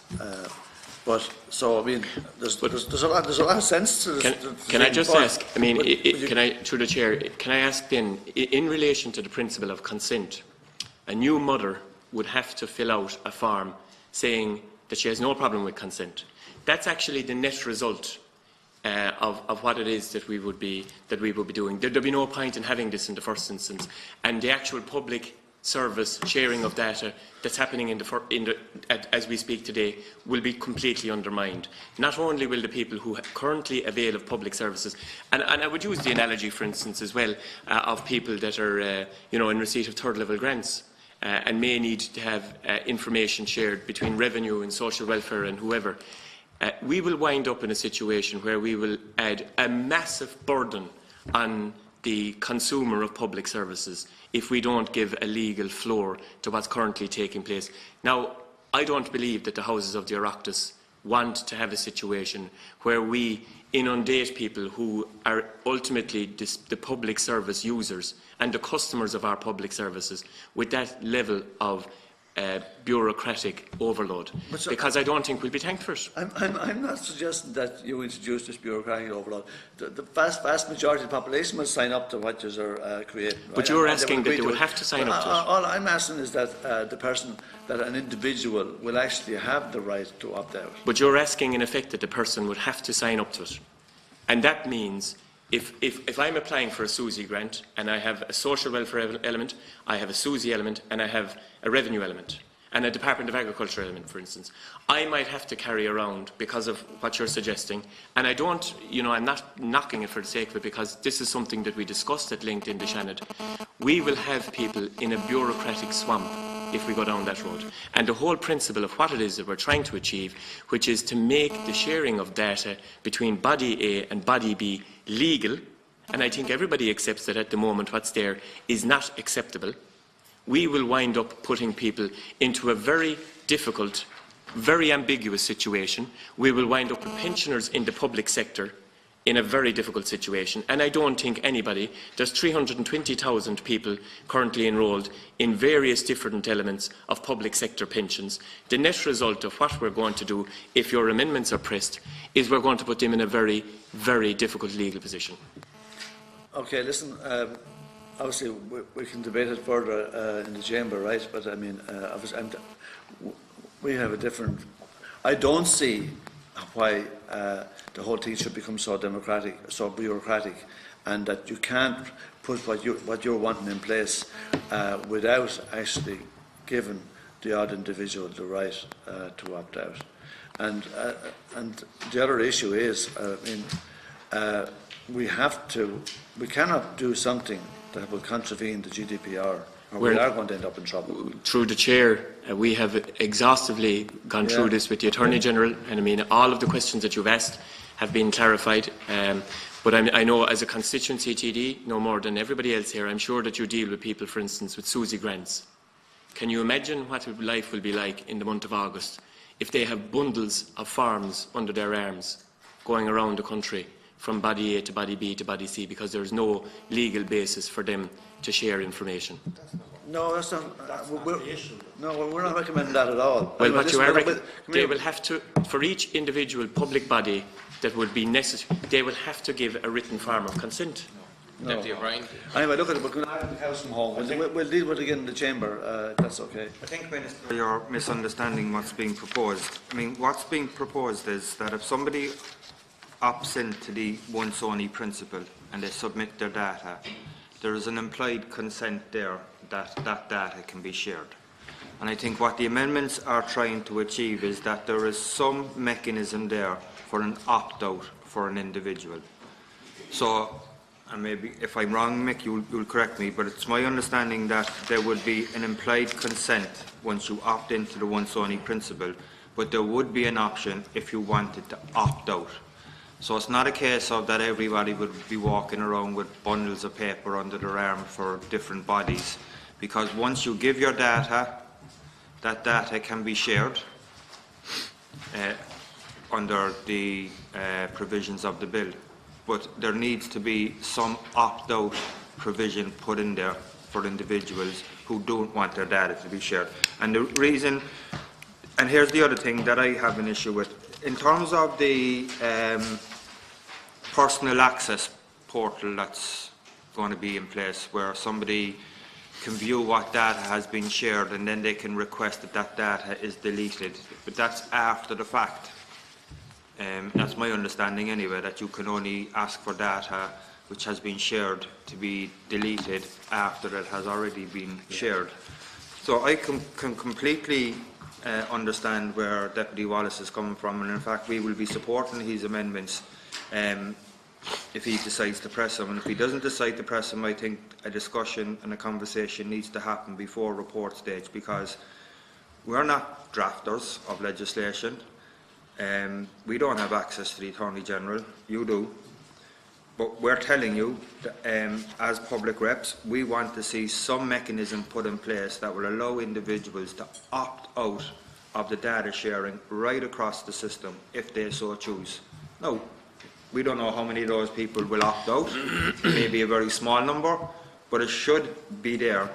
But so I mean, there's a lot of sense to this. Can I just ask? I mean, can I, through the chair, can I ask then, in relation to the principle of consent, a new mother would have to fill out a form saying that she has no problem with consent. That's actually the net result of what it is that we would be doing. There'd be no point in having this in the first instance, and the actual public service sharing of data that's happening as we speak today will be completely undermined. Not only will the people who currently avail of public services, and I would use the analogy, for instance, as well, of people that are in receipt of third-level grants and may need to have information shared between revenue and social welfare and whoever. We will wind up in a situation where we will add a massive burden on the consumer of public services if we don't give a legal floor to what's currently taking place. Now, I don't believe that the houses of the Oireachtas want to have a situation where we inundate people who are ultimately the public service users and the customers of our public services with that level of bureaucratic overload, because I don't think we'll be thanked for it. I'm not suggesting that you introduce this bureaucratic overload. The vast majority of the population will sign up to what you are creating. Right? But you're asking that they will have to sign up to it. All I'm asking is that an individual will actually have the right to opt out. But you're asking, in effect, that the person would have to sign up to it. And that means if I'm applying for a SUSI grant and I have a social welfare element, I have a SUSI element, and I have a revenue element, and a Department of Agriculture element, for instance, I might have to carry around, because of what you're suggesting, and I don't, I'm not knocking it for the sake of it, because this is something that we discussed at length in the Shannon. We will have people in a bureaucratic swamp if we go down that road. And the whole principle of what it is that we're trying to achieve, which is to make the sharing of data between body A and body B legal, and I think everybody accepts that at the moment what's there is not acceptable, we will wind up putting people into a very difficult, very ambiguous situation. We will wind up with pensioners in the public sector in a very difficult situation, and I don't think anybody, there's 320,000 people currently enrolled in various different elements of public sector pensions. The net result of what we're going to do, if your amendments are pressed, is we're going to put them in a very, very difficult legal position. Okay, listen, obviously we can debate it further in the chamber, right? But I mean, obviously, we have a different, I don't see why the whole thing should become so democratic, so bureaucratic, and that you can't put what you're wanting in place without actually giving the odd individual the right to opt out. And the other issue is, we cannot do something that will contravene the GDPR, or we are going to end up in trouble. Through the chair, we have exhaustively gone through this with the Attorney General, and I mean, all of the questions that you've asked have been clarified. But I know, as a constituency TD, no more than everybody else here, I'm sure that you deal with people, for instance, with SUSI grants. Can you imagine what life will be like in the month of August if they have bundles of forms under their arms going around the country from body A to body B to body C, because there is no legal basis for them to share information? No, that's not the issue. No, we're not recommending that at all. Well, what you are they will have to, for each individual public body that would be necessary, they will have to give a written form of consent. No. Deputy O'Brien. Anyway, look at it. We're going to have the house from home. We'll deal with it again in the chamber. That's okay. I think, Minister, you're misunderstanding what's being proposed. I mean, what's being proposed is that if somebody opts into the once-only principle and they submit their data, there is an implied consent there that that data can be shared. And I think what the amendments are trying to achieve is that there is some mechanism there for an opt-out for an individual. So, and maybe if I'm wrong, Mick, you'll correct me, but it's my understanding that there would be an implied consent once you opt into the once-only principle but there would be an option if you wanted to opt out. So it's not a case of that everybody would be walking around with bundles of paper under their arm for different bodies, because once you give your data, that data can be shared under the provisions of the bill. But there needs to be some opt-out provision put in there for individuals who don't want their data to be shared. And the reason, and here's the other thing that I have an issue with, in terms of the personal access portal that's going to be in place, where somebody can view what data has been shared and then they can request that that data is deleted. But that's after the fact. That's my understanding anyway, that you can only ask for data which has been shared to be deleted after it has already been shared. So I can completely understand where Deputy Wallace is coming from, and in fact we will be supporting his amendments if he decides to press them. And if he doesn't decide to press them, I think a discussion and a conversation needs to happen before report stage, because we're not drafters of legislation. We don't have access to the Attorney General, you do. But we're telling you that, as public reps, we want to see some mechanism put in place that will allow individuals to opt out of the data sharing right across the system if they so choose. Now, we don't know how many of those people will opt out. Maybe a very small number, but it should be there.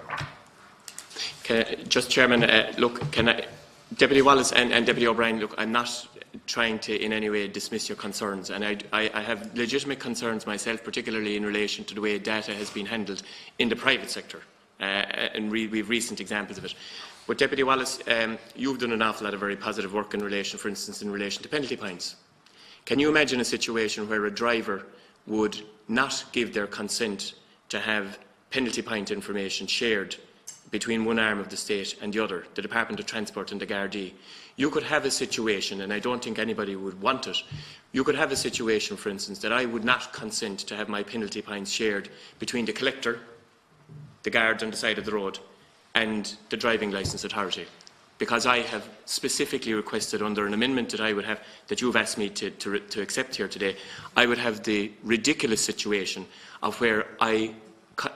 Just Chairman, look, Deputy Wallace and Deputy O'Brien, look, I'm not trying to in any way dismiss your concerns, and I have legitimate concerns myself, particularly in relation to the way data has been handled in the private sector, and we have recent examples of it. But Deputy Wallace, you've done an awful lot of very positive work in relation, for instance, in relation to penalty fines. Can you imagine a situation where a driver would not give their consent to have penalty point information shared between one arm of the state and the other, the Department of Transport and the Gardaí? You could have a situation, and I don't think anybody would want it, you could have a situation, for instance, that I would not consent to have my penalty points shared between the collector, the guard on the side of the road, and the driving licence authority, because I have specifically requested under an amendment that I would have, that you've asked me to accept here today, I would have the ridiculous situation of where I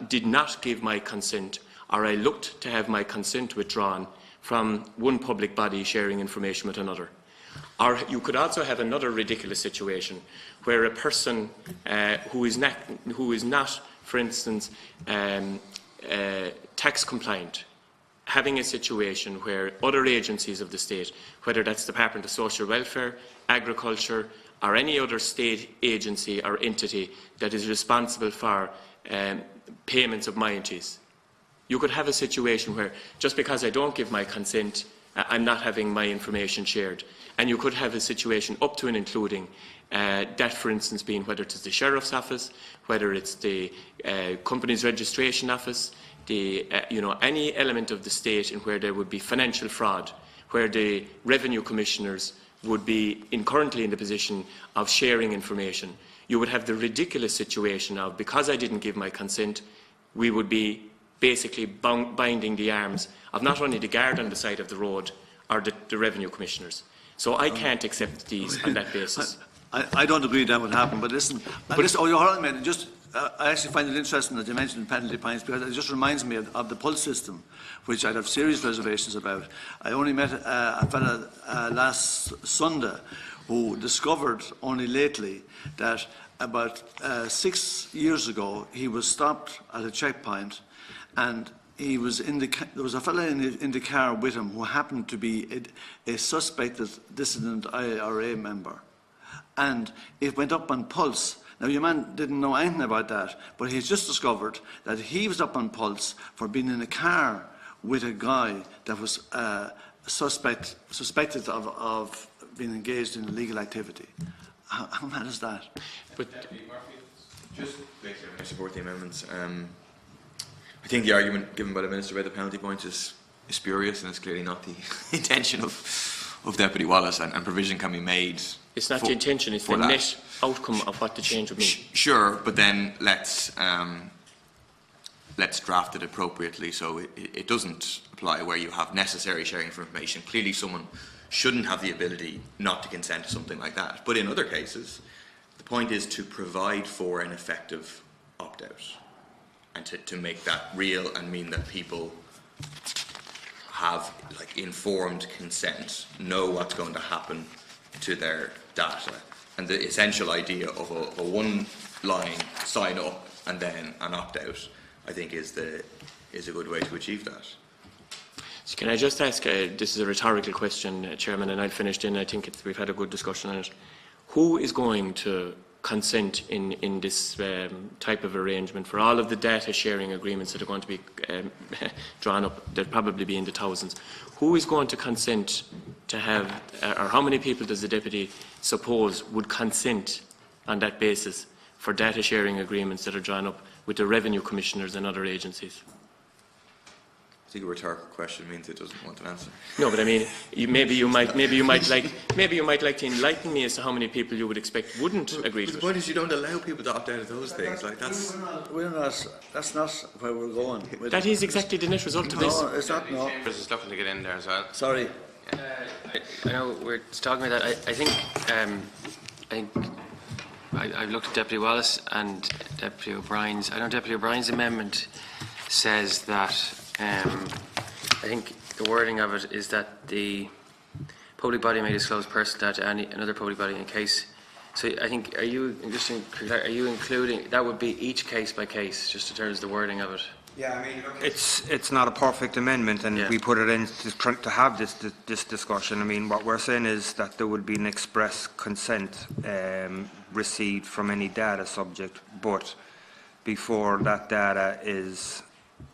did not give my consent, or I looked to have my consent withdrawn from one public body sharing information with another. Or you could also have another ridiculous situation where a person who is not, for instance, tax compliant, having a situation where other agencies of the state, whether that's the Department of Social Welfare, Agriculture, or any other state agency or entity that is responsible for payments of monies, you could have a situation where, just because I don't give my consent, I'm not having my information shared. And you could have a situation up to and including that, for instance, being whether it's the Sheriff's Office, whether it's the Companies Registration Office, the, any element of the state in where there would be financial fraud, where the Revenue Commissioners would be currently in the position of sharing information. You would have the ridiculous situation of, because I didn't give my consent, we would be basically binding the arms of not only the guard on the side of the road or the Revenue Commissioners. So I can't accept these on that basis. I don't agree that would happen, but listen, I actually find it interesting that you mentioned penalty fines, because it just reminds me of the pulse system, which I'd have serious reservations about. I only met a fellow last Sunday who discovered only lately that about 6 years ago he was stopped at a checkpoint, and he was there was a fellow in the car with him who happened to be a suspected dissident IRA member, and it went up on pulse. Now, your man didn't know anything about that, but he's just discovered that he was up on pulse for being in a car with a guy that was suspected of being engaged in illegal activity. How mad is that? But just I support the amendments. I think the argument given by the Minister about the penalty points is spurious, and it's clearly not the intention of Deputy Wallace, and provision can be made. It's not the intention, it's the net outcome of what the change would mean. Sure, but then let's draft it appropriately so it doesn't apply where you have necessary sharing of information. Clearly someone shouldn't have the ability not to consent to something like that. But in other cases, the point is to provide for an effective opt-out and to make that real and mean that people have like informed consent, know what's going to happen to their data. And the essential idea of a one-line sign up and then an opt-out, I think, is a good way to achieve that. So can I just ask, this is a rhetorical question, Chairman, and I'll finish in. I think we've had a good discussion on it. Who is going to consent in this type of arrangement for all of the data sharing agreements that are going to be drawn up? They'll probably be in the thousands. Who is going to consent to have, or how many people does the Deputy suppose would consent on that basis for data sharing agreements that are drawn up with the revenue commissioners and other agencies? I think a rhetorical question means it doesn't want an answer. No, but I mean, maybe you might like to enlighten me as to how many people you would expect wouldn't agree to The it. point is, you don't allow people to opt out of those things. Like that's That's not where we're going. That is exactly the net result of this. No, it's not, no. Chambers is looking to get in there as well. Sorry. I know we're talking about that. I think I've looked at Deputy Wallace and Deputy O'Brien's. I know Deputy O'Brien's amendment says that I think the wording of it is that the public body may disclose personal data to another public body in case. So I think, are you including, that would be each case by case, just in terms of the wording of it? Yeah, I mean, it's not a perfect amendment, and we put it in to have this discussion. I mean, what we're saying is that there would be an express consent received from any data subject, but before that data is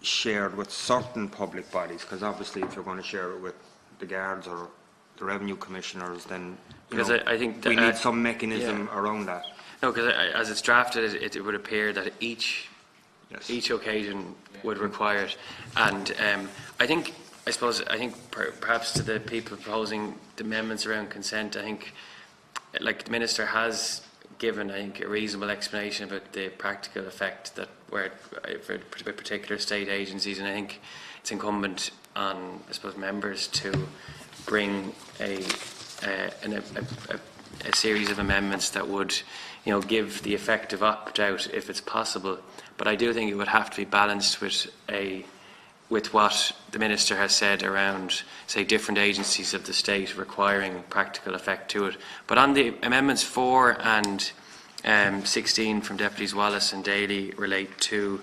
shared with certain public bodies, because obviously if you're going to share it with the guards or the revenue commissioners, then I think we need some mechanism around that. No, because as it's drafted, it would appear that each occasion would require it, and I suppose perhaps to the people proposing the amendments around consent, I think, like the Minister has given, I think, a reasonable explanation about the practical effect that for particular state agencies, and I think it's incumbent on, I suppose, members to bring a series of amendments that would, give the effect of opt-out if it's possible. But I do think it would have to be balanced with what the Minister has said around, say, different agencies of the state requiring practical effect to it. But on the amendments 4 and 16 from Deputies Wallace and Daly relate to,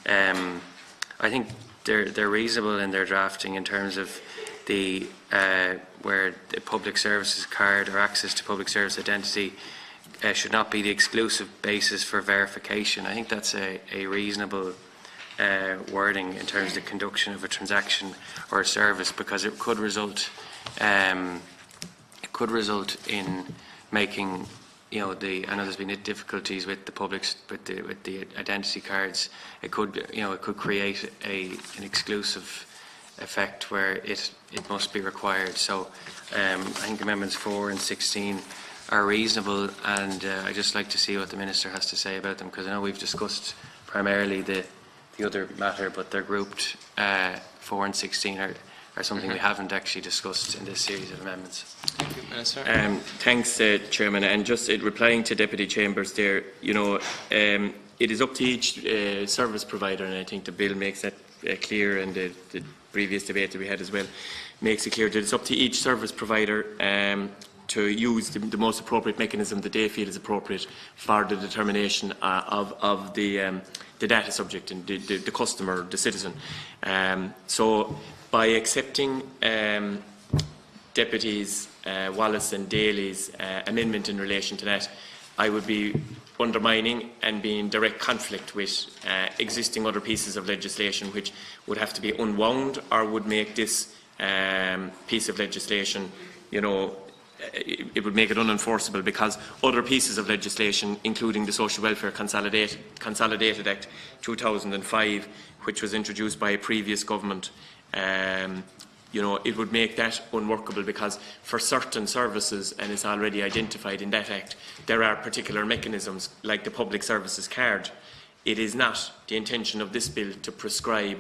I think they're reasonable in their drafting in terms of the where the public services card or access to public service identity should not be the exclusive basis for verification. I think that's a reasonable wording in terms of the conduction of a transaction or a service, because it could result in making, I know there's been difficulties with the identity cards. It could create an exclusive effect where it must be required. So I think amendments 4 and 16 are reasonable, and I'd just like to see what the Minister has to say about them, because I know we've discussed primarily the other matter, but they're grouped. 4 and 16 are something we haven't actually discussed in this series of amendments. Thank you, Minister. Thanks, Chairman. And just replying to Deputy Chambers there, it is up to each service provider, and I think the bill makes that clear, and the previous debate that we had as well makes it clear that it's up to each service provider to use the most appropriate mechanism that they feel is appropriate for the determination of the data subject and the customer, the citizen. So by accepting Deputies Wallace and Daly's amendment in relation to that, I would be undermining and be in direct conflict with existing other pieces of legislation which would have to be unwound, or would make this piece of legislation, it would make it unenforceable, because other pieces of legislation, including the Social Welfare Consolidated Act 2005, which was introduced by a previous government, it would make that unworkable, because for certain services, and it's already identified in that Act, there are particular mechanisms like the public services card. It is not the intention of this bill to prescribe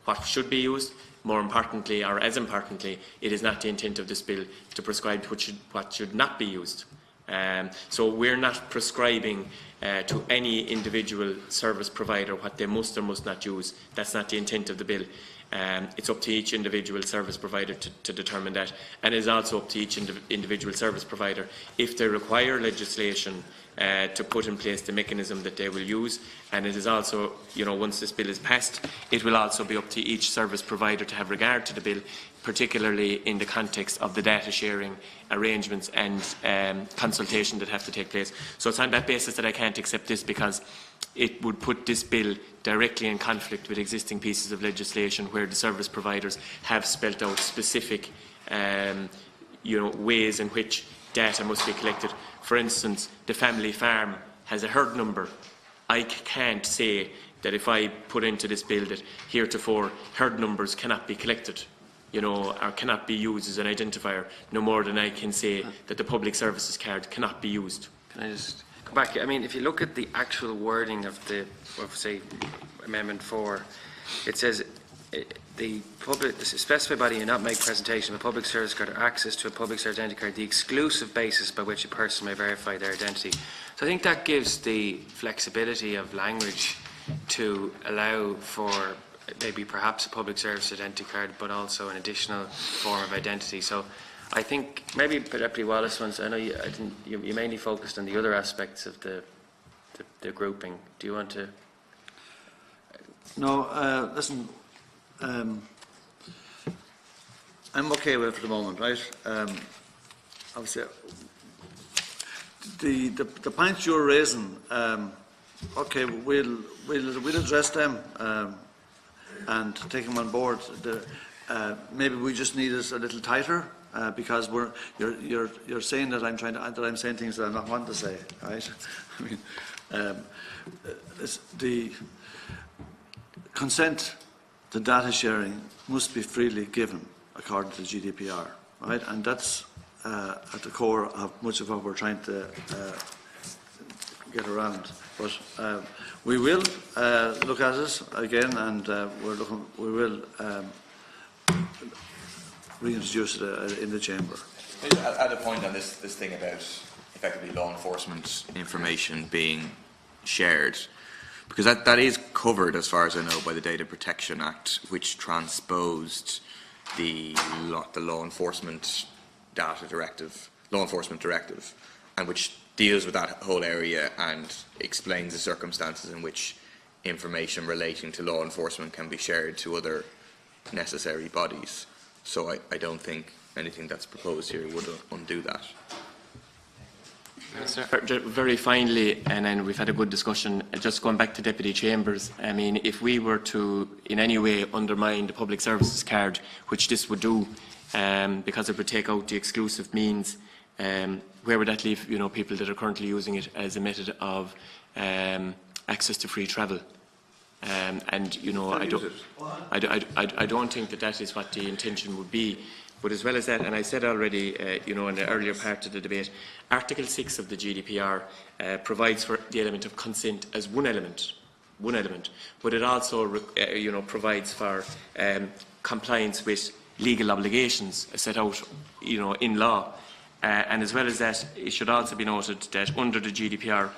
what should be used. more importantly, or as importantly, it is not the intent of this bill to prescribe what should not be used. So we're not prescribing to any individual service provider what they must or must not use. That's not the intent of the bill. It's up to each individual service provider to determine that, and it is also up to each individual service provider, if they require legislation, to put in place the mechanism that they will use. And it is also, once this bill is passed, it will also be up to each service provider to have regard to the bill, particularly in the context of the data sharing arrangements and consultation that have to take place. So it's on that basis that I can't accept this, because it would put this bill directly in conflict with existing pieces of legislation where the service providers have spelt out specific ways in which data must be collected. For instance, the family farm has a herd number. I can't say that if I put into this bill that heretofore herd numbers cannot be collected, or cannot be used as an identifier, no more than I can say that the public services card cannot be used. Can I just go back? I mean, if you look at the actual wording of say, Amendment 4, it says the specified body may not make presentation of a public service card or access to a public service identity card the exclusive basis by which a person may verify their identity. So I think that gives the flexibility of language to allow for maybe perhaps a public service identity card, but also an additional form of identity. So I think maybe Deputy Wallace wants, I know you mainly focused on the other aspects of the grouping. Do you want to? No, listen, I'm okay with it for the moment, right? Obviously, the points you're raising, okay, we'll address them and take them on board. Maybe we just need it a little tighter, because you're saying that I'm saying things that I'm not wanting to say, right? I mean, the consent to data sharing must be freely given according to the GDPR, right? And that's at the core of much of what we're trying to get around. But we will look at it again, and we will reintroduce it in the chamber. Add a point on this thing about effectively law enforcement information being shared, because that is covered, as far as I know, by the Data Protection Act, which transposed the law enforcement directive, and which deals with that whole area and explains the circumstances in which information relating to law enforcement can be shared to other necessary bodies. So I don't think anything that's proposed here would undo that. Very finally, and then we've had a good discussion, just going back to Deputy Chambers, I mean, if we were to in any way undermine the public services card, which this would do, because it would take out the exclusive means, where would that leave people that are currently using it as a method of access to free travel? And I don't think that is what the intention would be. But as well as that, and I said already, in the earlier part of the debate, Article 6 of the GDPR provides for the element of consent as one element, but it also, provides for compliance with legal obligations set out, in law. And as well as that, it should also be noted that under the GDPR,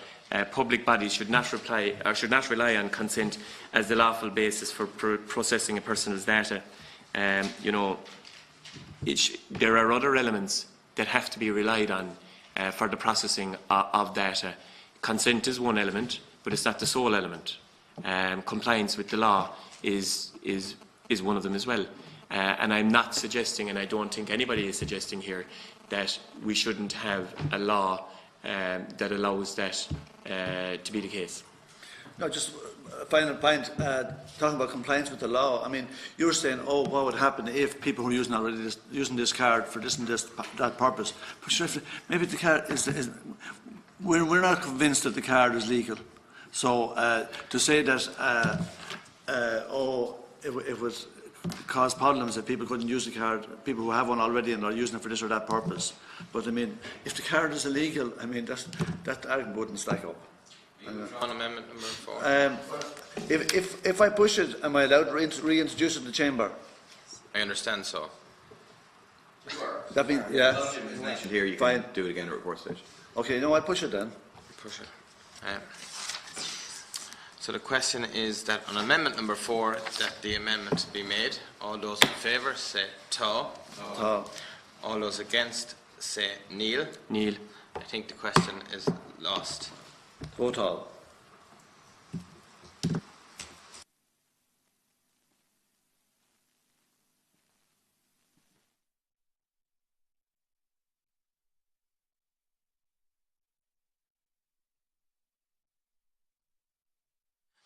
public bodies should not rely on consent as the lawful basis for processing a person's data. There are other elements that have to be relied on for the processing of data. Consent is one element, but it's not the sole element. Compliance with the law is one of them as well. And I'm not suggesting, and I don't think anybody is suggesting here, that we shouldn't have a law that allows that to be the case. No, just a final point, talking about compliance with the law. I mean, you were saying, oh, what would happen if people who are using this card for this and that purpose? But sure, maybe the card we're not convinced that the card is legal. So to say that, it would cause problems that people couldn't use the card, people who have one already and are using it for this or that purpose. But I mean, if the card is illegal, I mean, that argument wouldn't stack up. On amendment number 4. If I push it, am I allowed to reintroduce it in the chamber? I understand so. That means, yeah. It's mentioned here, you Fine. can do it again at report stage. Okay, no, I'll push it then. Push it. So the question is that on amendment number 4, that the amendment be made. All those in favour say Tá. Tá. All those against say Níl. Neil. I think the question is lost. Vote all.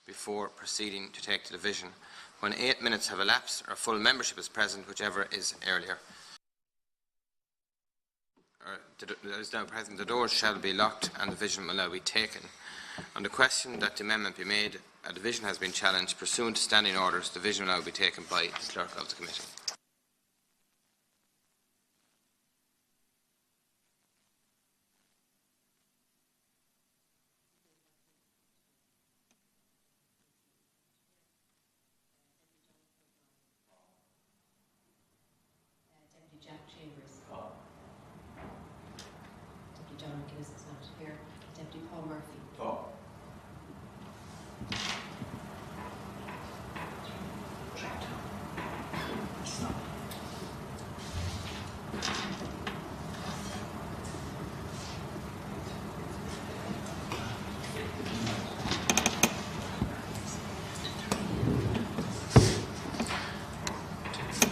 Before proceeding to take the division, when 8 minutes have elapsed or full membership is present, whichever is earlier. There is now present, the doors shall be locked and the division will now be taken. On the question that the amendment be made, a division has been challenged. Pursuant to standing orders, the division will now be taken by the clerk of the committee. Joan McGuinness is not here. Deputy Paul Murphy.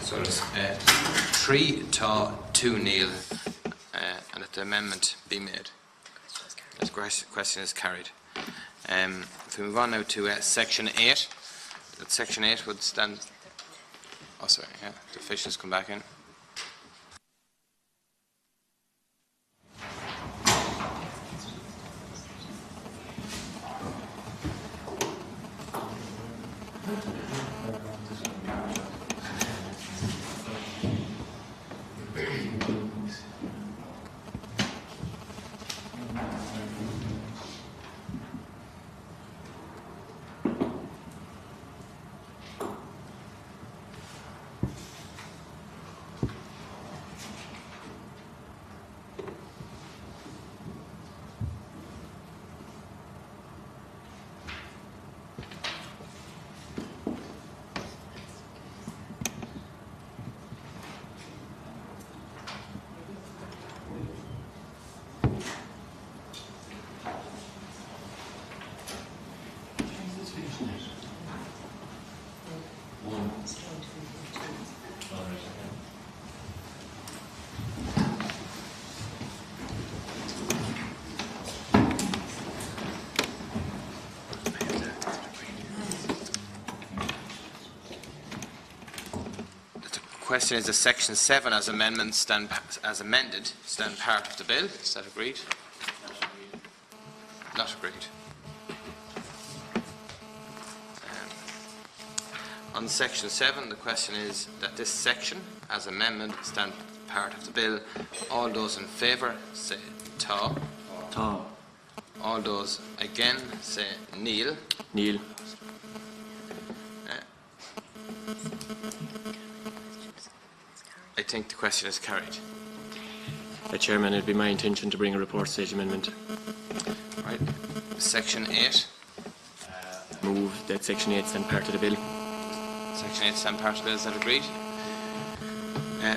So it's 3 Tá, 2 Níl, and that the amendment be made. The question is carried. If we move on now to section 8, that section 8 would stand. Oh, sorry, yeah, the officials come back in. Question is that section 7 as amended stand part of the bill. Is that agreed? Not agreed. On section 7, the question is that this section as amendment stand part of the bill. All those in favour say Tá. Tá. All those again say Níl. Neil. I think the question is carried. Chairman, it would be my intention to bring a report stage amendment. Right. Section 8. Move that section 8 stand part of the bill. Section 8 stand part of the bill. Is that agreed?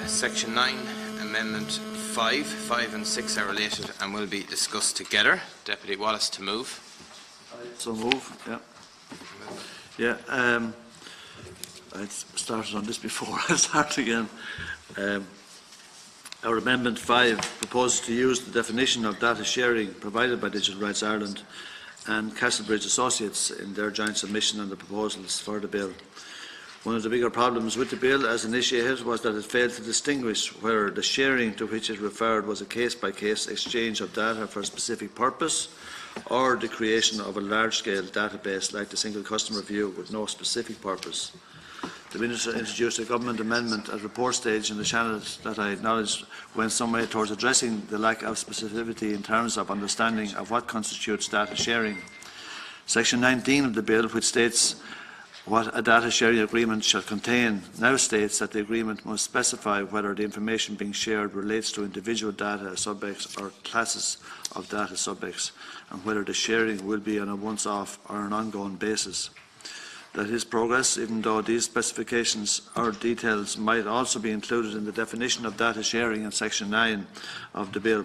Section 9, Amendment 5. 5 and 6 are related and will be discussed together. Deputy Wallace to move. So move, yeah. Yeah, I started on this before I start again. Our Amendment 5 proposes to use the definition of data sharing provided by Digital Rights Ireland and Castlebridge Associates in their joint submission on the proposals for the bill. One of the bigger problems with the bill as initiated was that it failed to distinguish whether the sharing to which it referred was a case-by-case exchange of data for a specific purpose or the creation of a large-scale database like the single customer view with no specific purpose. The Minister introduced a government amendment at report stage in the channel that I acknowledge went some way towards addressing the lack of specificity in terms of understanding of what constitutes data sharing. Section 19 of the bill, which states what a data sharing agreement shall contain now states that the agreement must specify whether the information being shared relates to individual data subjects or classes of data subjects, and whether the sharing will be on a once-off or an ongoing basis. That is progress, even though these specifications or details might also be included in the definition of data sharing in Section 9 of the Bill.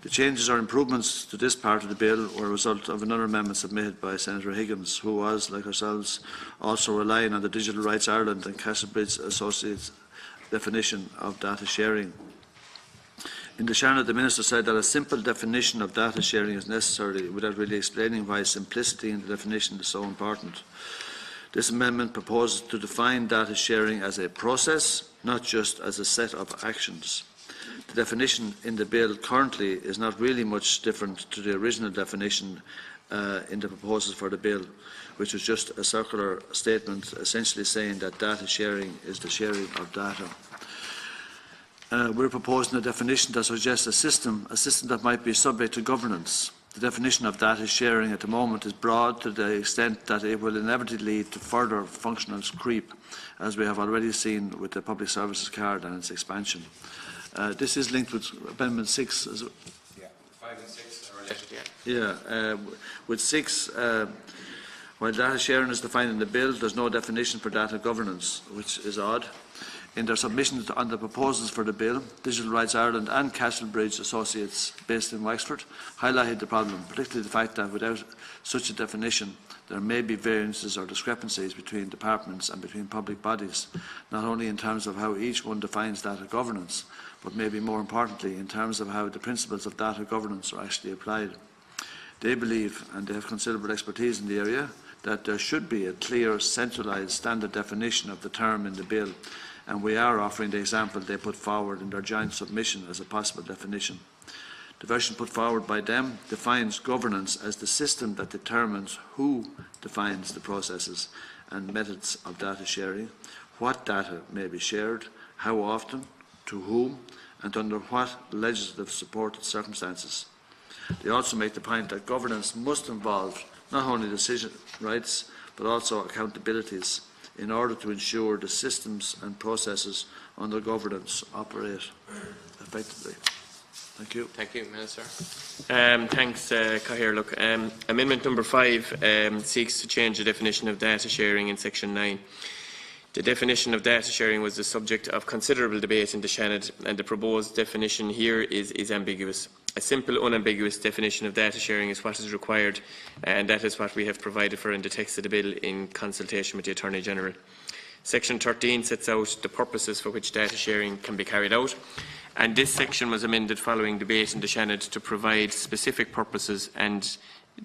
The changes or improvements to this part of the Bill were a result of another amendment submitted by Senator Higgins, who was, like ourselves, also relying on the Digital Rights Ireland and Castlebridge Associates' definition of data sharing. In the Channel, the Minister said that a simple definition of data sharing is necessary, without really explaining why simplicity in the definition is so important. This amendment proposes to define data sharing as a process, not just as a set of actions. The definition in the Bill currently is not really much different to the original definition in the proposals for the Bill, which was just a circular statement essentially saying that data sharing is the sharing of data. We're proposing a definition that suggests a system that might be subject to governance. The definition of data sharing at the moment is broad to the extent that it will inevitably lead to further functional creep, as we have already seen with the Public Services Card and its expansion. This is linked with Amendment 6. Yeah, 5 and 6 are related, With 6, while data sharing is defined in the Bill, there is no definition for data governance, which is odd. In their submissions on the proposals for the Bill, Digital Rights Ireland and Castlebridge Associates, based in Wexford, highlighted the problem, particularly the fact that without such a definition, there may be variances or discrepancies between departments and between public bodies, not only in terms of how each one defines data governance, but maybe more importantly in terms of how the principles of data governance are actually applied. They believe, and they have considerable expertise in the area, that there should be a clear, centralised standard definition of the term in the Bill, and we are offering the example they put forward in their joint submission as a possible definition. The version put forward by them defines governance as the system that determines who defines the processes and methods of data sharing, what data may be shared, how often, to whom, and under what legislative supported circumstances. They also make the point that governance must involve not only decision rights, but also accountabilities, in order to ensure the systems and processes under governance operate effectively. Thank you. Thank you, Minister. Thanks, Cahir. Look, Amendment number 5 seeks to change the definition of data sharing in Section 9. The definition of data sharing was the subject of considerable debate in the Shannon, and the proposed definition here is ambiguous. A simple, unambiguous definition of data sharing is what is required, and that is what we have provided for in the text of the Bill in consultation with the Attorney-General. Section 13 sets out the purposes for which data sharing can be carried out, and this section was amended following debate in the Shannon to provide specific purposes, and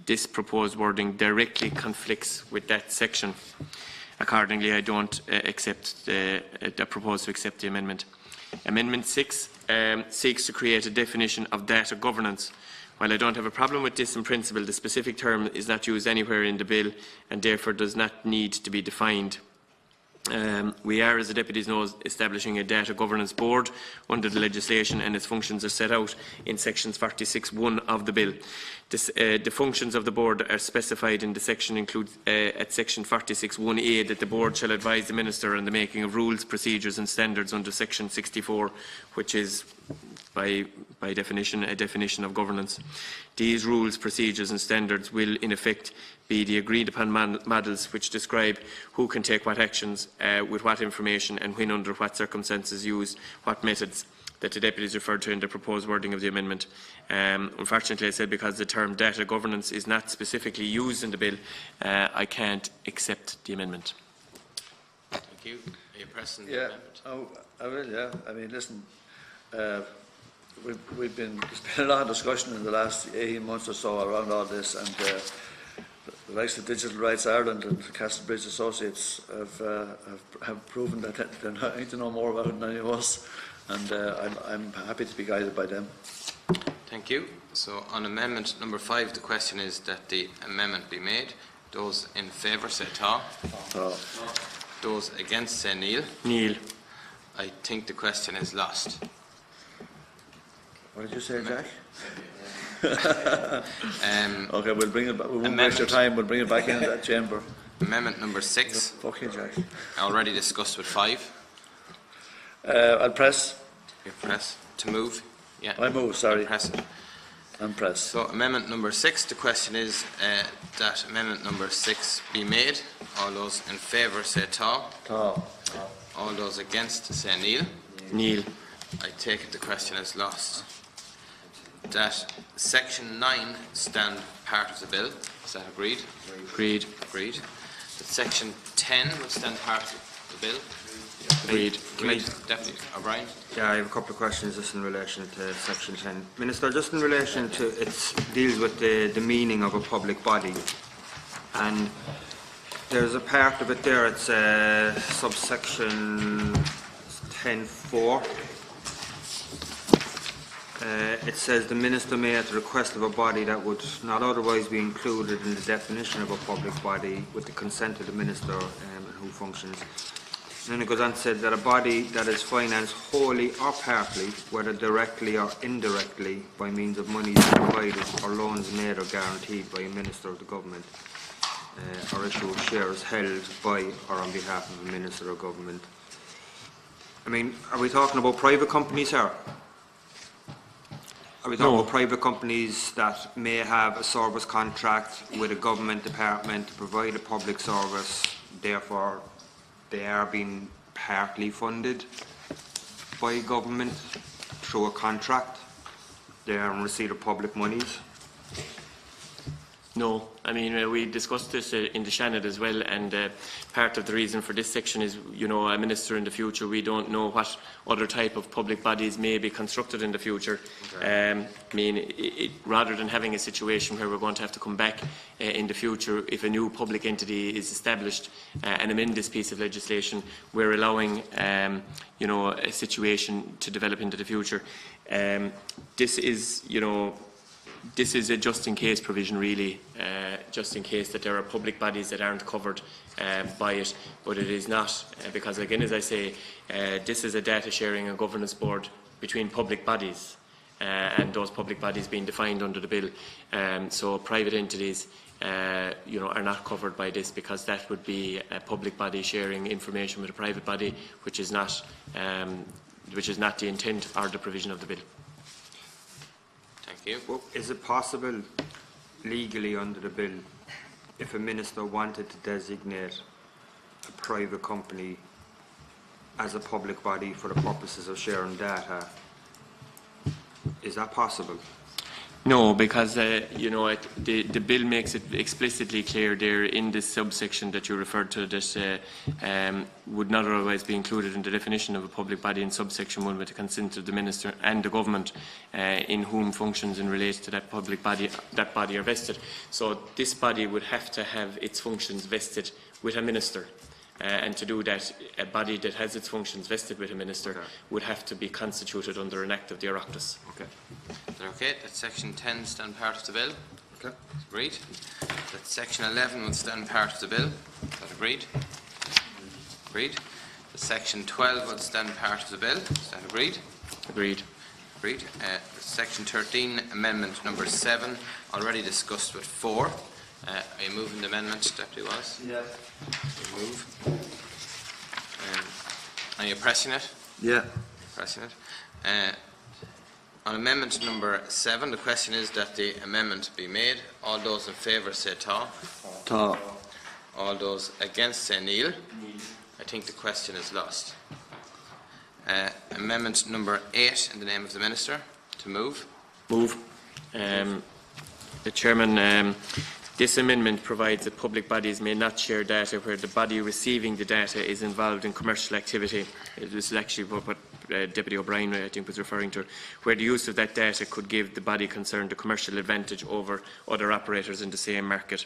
this proposed wording directly conflicts with that section. Accordingly, I don't propose to accept the amendment. Amendment 6 seeks to create a definition of data governance. While I don't have a problem with this in principle, the specific term is not used anywhere in the Bill and therefore does not need to be defined. We are, as the Deputies know, establishing a data governance board under the legislation, and its functions are set out in sections 46(1) of the Bill. The functions of the board are specified in the section include at section 46(1)(a) that the board shall advise the Minister on the making of rules, procedures and standards under section 64, which is by definition a definition of governance. These rules, procedures and standards will in effect be the agreed upon models which describe who can take what actions, with what information and when, under what circumstances, use what methods that the Deputies referred to in the proposed wording of the amendment. Unfortunately, I said because the term data governance is not specifically used in the Bill, I can't accept the amendment. Thank you. Are you pressing the amendment? Oh, I will, yeah. I mean, listen, there's been a lot of discussion in the last 18 months or so around all this, and the likes of Digital Rights Ireland and Castlebridge Associates have proven that they need to know more about it than any of us, and I'm happy to be guided by them. Thank you. So on amendment number 5, the question is that the amendment be made. Those in favour say ta. Those against say nil. Neil. I think the question is lost. What did you say, Jack? Okay, we'll bring it back. We won't waste your time. We'll bring it back into that chamber. Amendment number 6, Okay, Jack. already discussed with 5. I'll press. You press to move. Yeah. I move, sorry. Press it. And press. So amendment number 6, the question is that amendment number 6 be made. All those in favour say tá. Tá. All those against say níl. Neil. I take it the question is lost. That section 9 stand part of the bill. Is that agreed? Agreed. Agreed. That section 10 would stand part of the bill. Agreed. Agreed. Deputy O'Brien. Yeah, I have a couple of questions just in relation to section 10. Minister, just in relation to, it deals with the meaning of a public body. And there's a part of it there, it's subsection 10.4. It says the Minister may, at the request of a body that would not otherwise be included in the definition of a public body, with the consent of the Minister and who functions. And then it goes on to say that a body that is financed wholly or partly, whether directly or indirectly, by means of monies provided or loans made or guaranteed by a Minister of the Government, or issue of shares held by or on behalf of a Minister or Government. I mean, are we talking about private companies here? Are we talking about private companies that may have a service contract with a government department to provide a public service, therefore they are being partly funded by government through a contract? They are in receipt of public monies? No, I mean, we discussed this in the Shannon as well, and part of the reason for this section is, you know, a minister in the future, we don't know what other type of public bodies may be constructed in the future. Okay. I mean, rather than having a situation where we're going to have to come back in the future, if a new public entity is established and amend this piece of legislation, we're allowing, you know, a situation to develop into the future. This is, you know, this is a just-in-case provision, really, just in case that there are public bodies that aren't covered by it, but it is not, because, again, as I say, this is a data sharing and governance board between public bodies, and those public bodies being defined under the bill. So private entities, you know, are not covered by this, because that would be a public body sharing information with a private body, which is not the intent or the provision of the bill. Thank you. Well, is it possible legally under the bill, if a minister wanted to designate a private company as a public body for the purposes of sharing data, is that possible? No, because you know, the bill makes it explicitly clear there in this subsection that you referred to that would not otherwise be included in the definition of a public body in subsection 1 with the consent of the Minister and the Government in whom functions in relation to that public body, that body are vested. So this body would have to have its functions vested with a Minister. And to do that, a body that has its functions vested with a Minister would have to be constituted under an Act of the Oireachtas. Okay. Okay, that section 10 stand part of the bill. Okay. Agreed. That section 11 would stand part of the bill. Is that agreed? Agreed. The section 12 would stand part of the bill. Is that agreed? Agreed. Agreed. Section 13, amendment number 7, already discussed with 4. Are you moving the amendment, Deputy Wallace? Yeah. You move. Are you pressing it? Yeah. Pressing it. On amendment number 7, the question is that the amendment be made. All those in favour say tá. Tá. All those against say níl. I think the question is lost. Amendment number 8, in the name of the Minister, to move. Move. The Chairman, this amendment provides that public bodies may not share data where the body receiving the data is involved in commercial activity. This is actually what Deputy O'Brien, I think, was referring to, where the use of that data could give the body concerned a commercial advantage over other operators in the same market.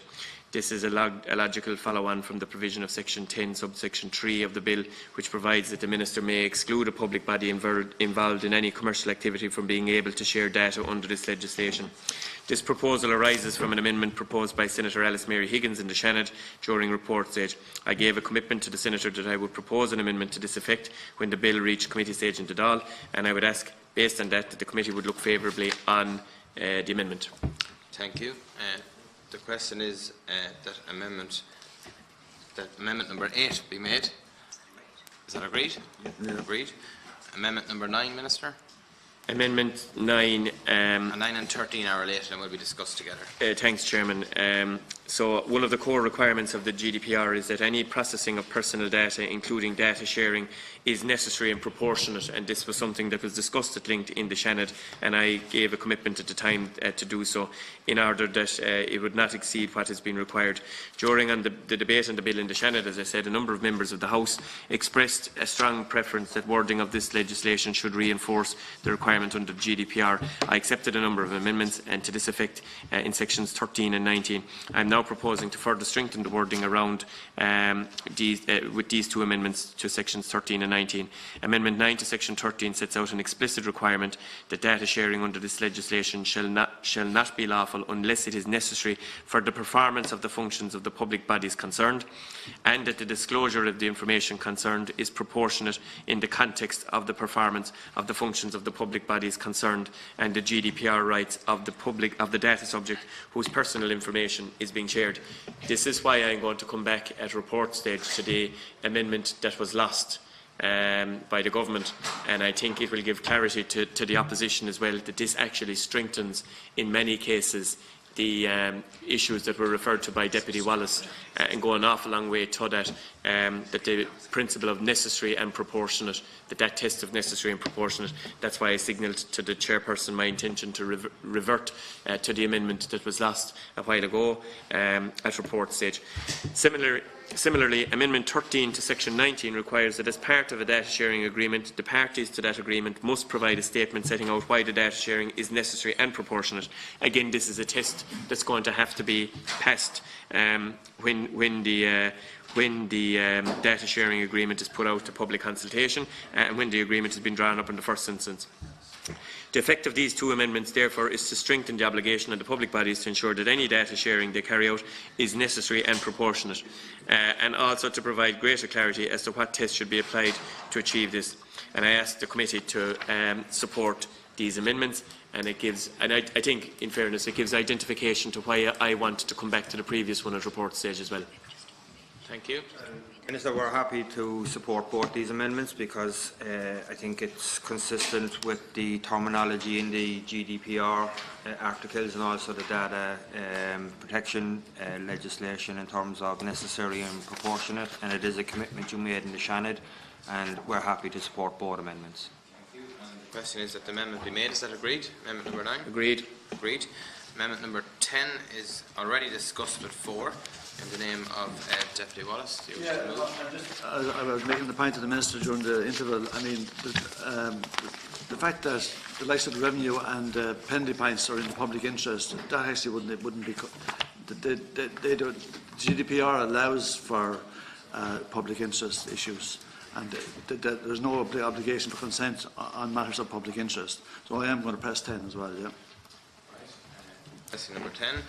This is a logical follow-on from the provision of Section 10, subsection 3 of the Bill, which provides that the Minister may exclude a public body involved in any commercial activity from being able to share data under this legislation. This proposal arises from an amendment proposed by Senator Alice Mary Higgins in the Shannon during report stage. I gave a commitment to the Senator that I would propose an amendment to this effect when the bill reached committee stage in the Dáil, and I would ask, based on that the committee would look favourably on the amendment. Thank you. The question is that amendment that amendment number 8 be made. Is that agreed? Yeah. Agreed. Amendment number 9, Minister? Amendment 9. And 9 and 13 are related and will be discussed together. Thanks, Chairman. So one of the core requirements of the GDPR is that any processing of personal data, including data sharing, is necessary and proportionate, and this was something that was discussed at length in the Shannon, and I gave a commitment at the time to do so in order that it would not exceed what has been required. During the debate on the bill in the Shannon, as I said, a number of members of the House expressed a strong preference that wording of this legislation should reinforce the requirement under the GDPR. I accepted a number of amendments and to this effect in sections 13 and 19. I am now proposing to further strengthen the wording around with these two amendments to sections 13 and 19. Amendment 9 to section 13 sets out an explicit requirement that data sharing under this legislation shall not be lawful unless it is necessary for the performance of the functions of the public bodies concerned, and that the disclosure of the information concerned is proportionate in the context of the performance of the functions of the public bodies concerned and the GDPR rights of the data subject whose personal information is being shared. This is why I am going to come back at report stage today, amendment that was lost by the government, and I think it will give clarity to the opposition as well that this actually strengthens in many cases the issues that were referred to by Deputy Wallace and go an awful long way to that, that the principle of necessary and proportionate, that test of necessary and proportionate, that's why I signalled to the chairperson my intention to revert to the amendment that was lost a while ago at report stage. Similarly, Amendment 13 to Section 19 requires that as part of a data sharing agreement, the parties to that agreement must provide a statement setting out why the data sharing is necessary and proportionate. Again, this is a test that's going to have to be passed when the data sharing agreement is put out to public consultation and when the agreement has been drawn up in the first instance. The effect of these two amendments, therefore, is to strengthen the obligation on the public bodies to ensure that any data sharing they carry out is necessary and proportionate, and also to provide greater clarity as to what tests should be applied to achieve this. And I ask the committee to support these amendments, and it gives, and I think, in fairness, it gives identification to why I want to come back to the previous one at report stage as well. Thank you. Minister, we're happy to support both these amendments because I think it's consistent with the terminology in the GDPR articles and also the data protection legislation in terms of necessary and proportionate, and it is a commitment you made in the Shannon, and we're happy to support both amendments. Thank you. And the question is that the amendment be made. Is that agreed? Amendment number 9? Agreed. Agreed. Amendment number 10 is already discussed with 4. In the name of Deputy Wallace, do you wish to move? I was making the point to the Minister during the interval. I mean, the fact that the likes of the revenue and penalty points are in the public interest, that actually wouldn't be. GDPR allows for public interest issues, and there's no obligation for consent on matters of public interest. So I am going to press 10 as well. Yeah. Question number 10.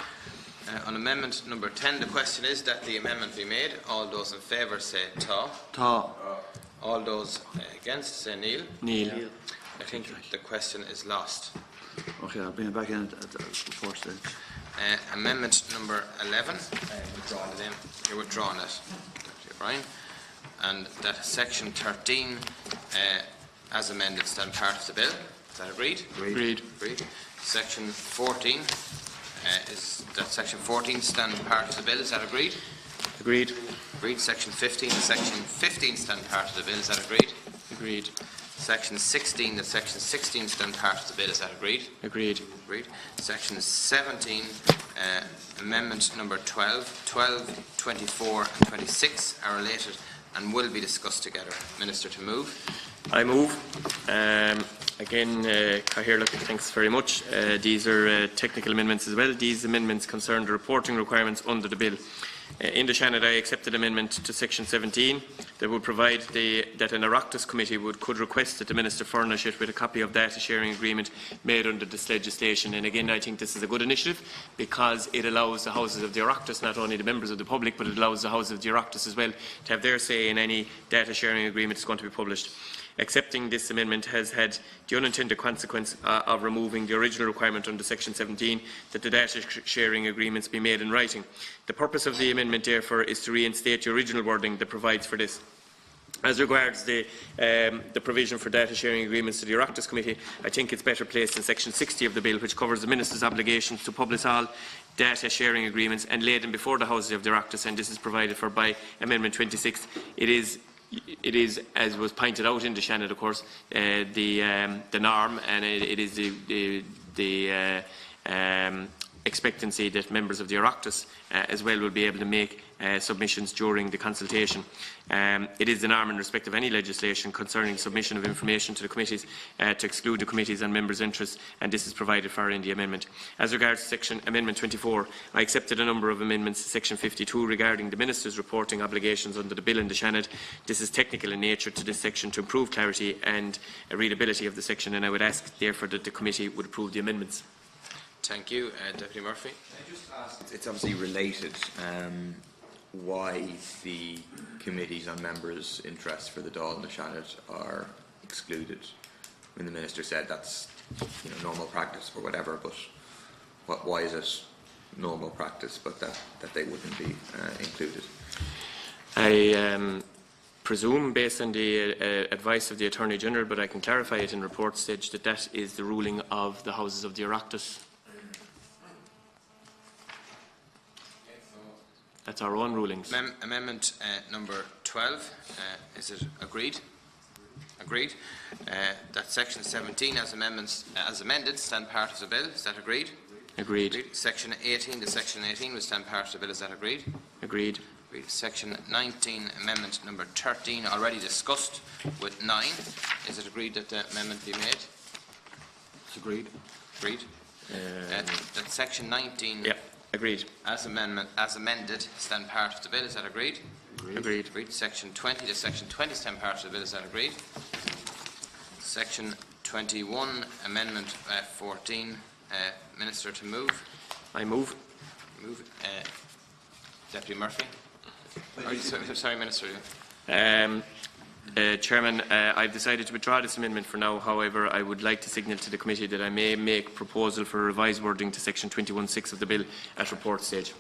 On amendment number 10, the question is that the amendment be made. All those in favour say ta. Ta. All those against say nil. Neil. I think the question is lost. Okay, I'll bring it back in at the fourth stage. Amendment number 11. You're withdrawing it, Deputy O'Brien. And that section 13, as amended, stand part of the bill. Is that agreed? Agreed. Agreed. Section 14. Is that section 14 stand part of the bill? Is that agreed? Agreed. Agreed. Section 15 and section 15 stand part of the bill. Is that agreed? Agreed. Section 16 and section 16 stand part of the bill. Is that agreed? Agreed. Agreed. Section 17, amendment number 12, 12, 24 and 26 are related and will be discussed together. Minister, to move. I move. Again, Cathaoirleach, thanks very much. These are technical amendments as well. These amendments concern the reporting requirements under the bill. In the Shannon, I accepted amendment to section 17 that would provide that an Oireachtas committee could request that the Minister furnish it with a copy of data sharing agreement made under this legislation. And again, I think this is a good initiative because it allows the houses of the Oireachtas, not only the members of the public, but it allows the houses of the Oireachtas as well to have their say in any data sharing agreement that's going to be published. Accepting this amendment has had the unintended consequence of removing the original requirement under Section 17 that the data sharing agreements be made in writing. The purpose of the amendment, therefore, is to reinstate the original wording that provides for this. As regards the provision for data sharing agreements to the Oireachtas Committee, I think it's better placed in Section 60 of the Bill, which covers the Minister's obligations to publish all data sharing agreements and lay them before the Houses of the Oireachtas, and this is provided for by Amendment 26. It is, as was pointed out in the Shannon, of course, the norm, and it is the expectancy that members of the Oireachtas as well will be able to make submissions during the consultation. It is the norm in respect of any legislation concerning submission of information to the committees to exclude the committees and members' interests, and this is provided for in the amendment. As regards Amendment 24, I accepted a number of amendments to Section 52 regarding the Minister's reporting obligations under the Bill in the Shannon. This is technical in nature to this section to improve clarity and readability of the section, and I would ask, therefore, that the committee would approve the amendments. Thank you. Deputy Murphy. I just ask, it's obviously related, why the committees on members' interests for the Dáil and the Shannon are excluded. When the Minister said that's normal practice or whatever, but why is it normal practice but that they wouldn't be included? I presume, based on the advice of the Attorney General, but I can clarify it in report stage, that is the ruling of the Houses of the Oireachtas. That's our own rulings. Amendment number 12. Is it agreed? Agreed. That Section 17 as amended stand part of the bill. Is that agreed? Agreed. Section 18. The Section 18 will stand part of the bill. Is that agreed? Agreed. Section 19, Amendment number 13, already discussed with 9. Is it agreed that the amendment be made? It's agreed. Agreed. That Section 19, yeah, agreed. As amended, stand part of the bill. Is that agreed? Agreed. Agreed. Section 20, the Section 20 stand part of the bill. Is that agreed? Section 21, Amendment 14, Minister to move. I move. Move. Deputy Murphy. Sorry, Minister. Chairman, I've decided to withdraw this amendment for now. However, I would like to signal to the committee that I may make proposal for revised wording to Section 21(6) of the bill at report stage.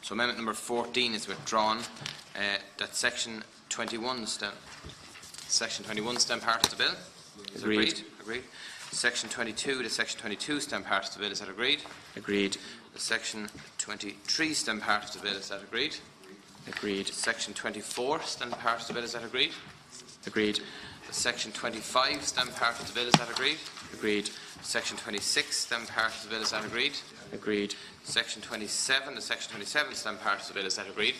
So amendment number 14 is withdrawn. That Section 21 stand part of the bill. Is agreed. Agreed? Agreed. Section 22, the Section 22 stand part of the bill. Is that agreed? Agreed. The Section 23 stand part of the bill. Is that agreed? Agreed. Section 24 stand part of the bill. Is that agreed? Agreed. The Section 25 stand part of the bill. Is that agreed? Agreed. Section 26 stand part of the bill. Is that agreed? Agreed. Section 27, the Section 27 stand part of the bill. Is that agreed?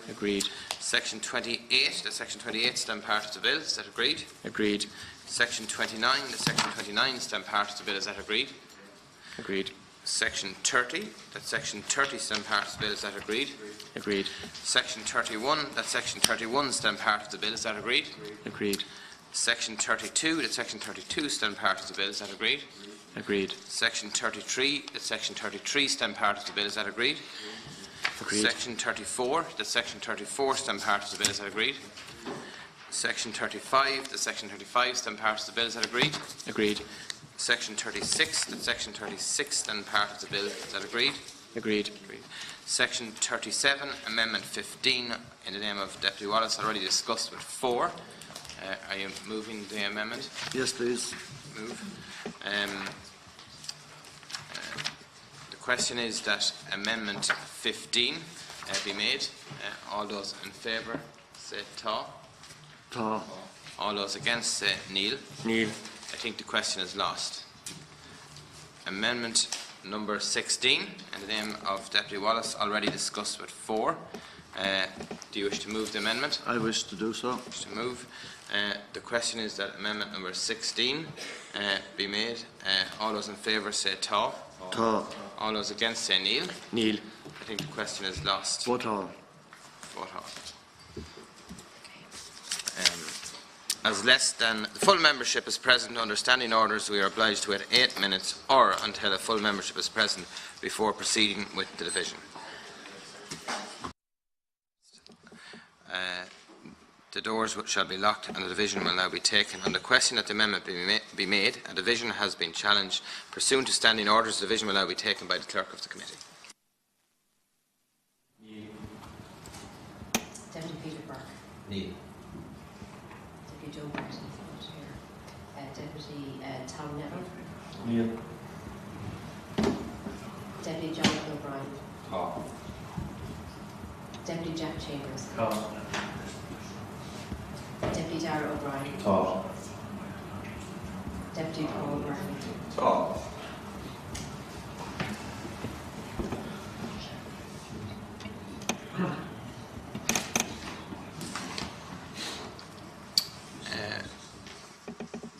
Agreed. Section 28, the Section 28 stand part of the bill. Is that agreed? Agreed. Section 29, the Section 29 stand part of the bill. Is that agreed? Agreed. Section 30, that Section 30 stand part of the bill. Is that agreed? Agreed. Section 31, that Section 31 stand part of the bill. Is that agreed? Agreed. Section 32, that Section 32 stand part of the bill. Is that agreed? Agreed. Section 33, that Section 33 stand part of the bill. Is that agreed? Agreed. Section 34, that Section 34 stand part of the bill. Is that agreed? Section 35, that Section 35 stand part of the bill. Is that agreed? Agreed. Section 36, that Section 36 stand part of the bill. Is that agreed? Agreed. Agreed. Section 37, Amendment 15, in the name of Deputy Wallace, already discussed with 4. Are you moving the amendment? Yes, please. Move. The question is that Amendment 15 be made. All those in favour say Tá. Tá. All those against say Níl. Níl. I think the question is lost. Amendment number 16, in the name of Deputy Wallace, already discussed with 4. Do you wish to move the amendment? I wish to do so. Wish to move. The question is that Amendment number 16 be made. All those in favour say Tá. Tá. All those against say Níl. Níl. I think the question is lost. Vote all. Vote all. As less than the full membership is present under standing orders, we are obliged to wait 8 minutes or until a full membership is present before proceeding with the division. The doors shall be locked and the division will now be taken. On the question that the amendment be made, a division has been challenged. Pursuant to standing orders, the division will now be taken by the Clerk of the Committee. Deputy Peter Burke. Neil. Deputy Joan Burton, not here. Deputy Tom Neville. Neil. Deputy Jonathan O'Brien. Tom. Deputy Jack Chambers. Tom. Deputy Dara O'Brien. Tom. Deputy Paul Murphy. Tom.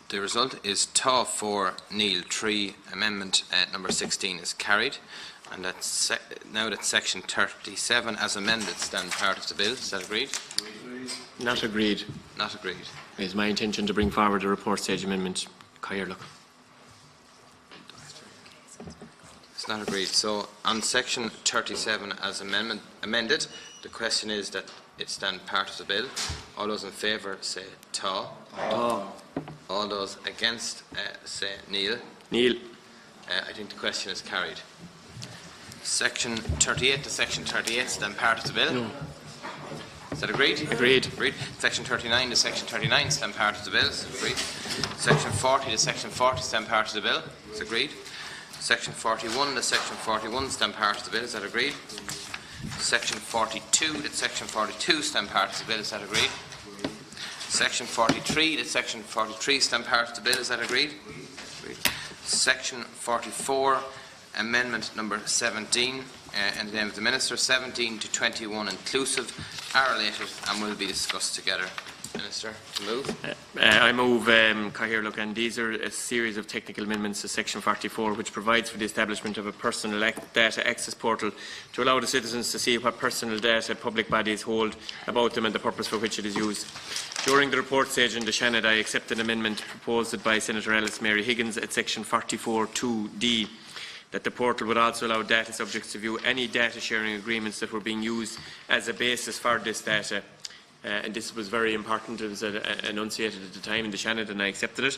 The result is TAW 4, Neil 3. Amendment number 16 is carried. And that's now that section 37 as amended stand part of the bill. Is that agreed? Not agreed. Not agreed. It is my intention to bring forward a report stage amendment. Cairlock. It's not agreed. So on section 37 as amended, the question is that it stand part of the bill. All those in favour say TAW. Tom. All those against say Neil. Neil. I think the question is carried. Section 38 to section 38 stand part of the bill. No. Is that agreed? Agreed. Agreed. Section 39 to section 39 stand part of the bill. Is agreed. Section 40 to section 40 stand part of the bill. Is agreed. Section 41 to section 41 stand part of the bill. Is that agreed? Section 42 to section 42 stand part of the bill. Is that agreed? Section 43 to section 43 stand part of the bill. Is that agreed? Agreed. Section 44, amendment number 17, in the name of the Minister, 17 to 21 inclusive, are related and will be discussed together. Minister, to move. I move, Cairlock, and these are a series of technical amendments to section 44, which provides for the establishment of a personal data access portal to allow the citizens to see what personal data public bodies hold about them and the purpose for which it is used. During the report stage in the Shannon, I accept an amendment proposed by Senator Ellis Mary Higgins at section 44(2)(d), that the portal would also allow data subjects to view any data sharing agreements that were being used as a basis for this data. And this was very important. It was enunciated at the time in the Shannon, and I accepted it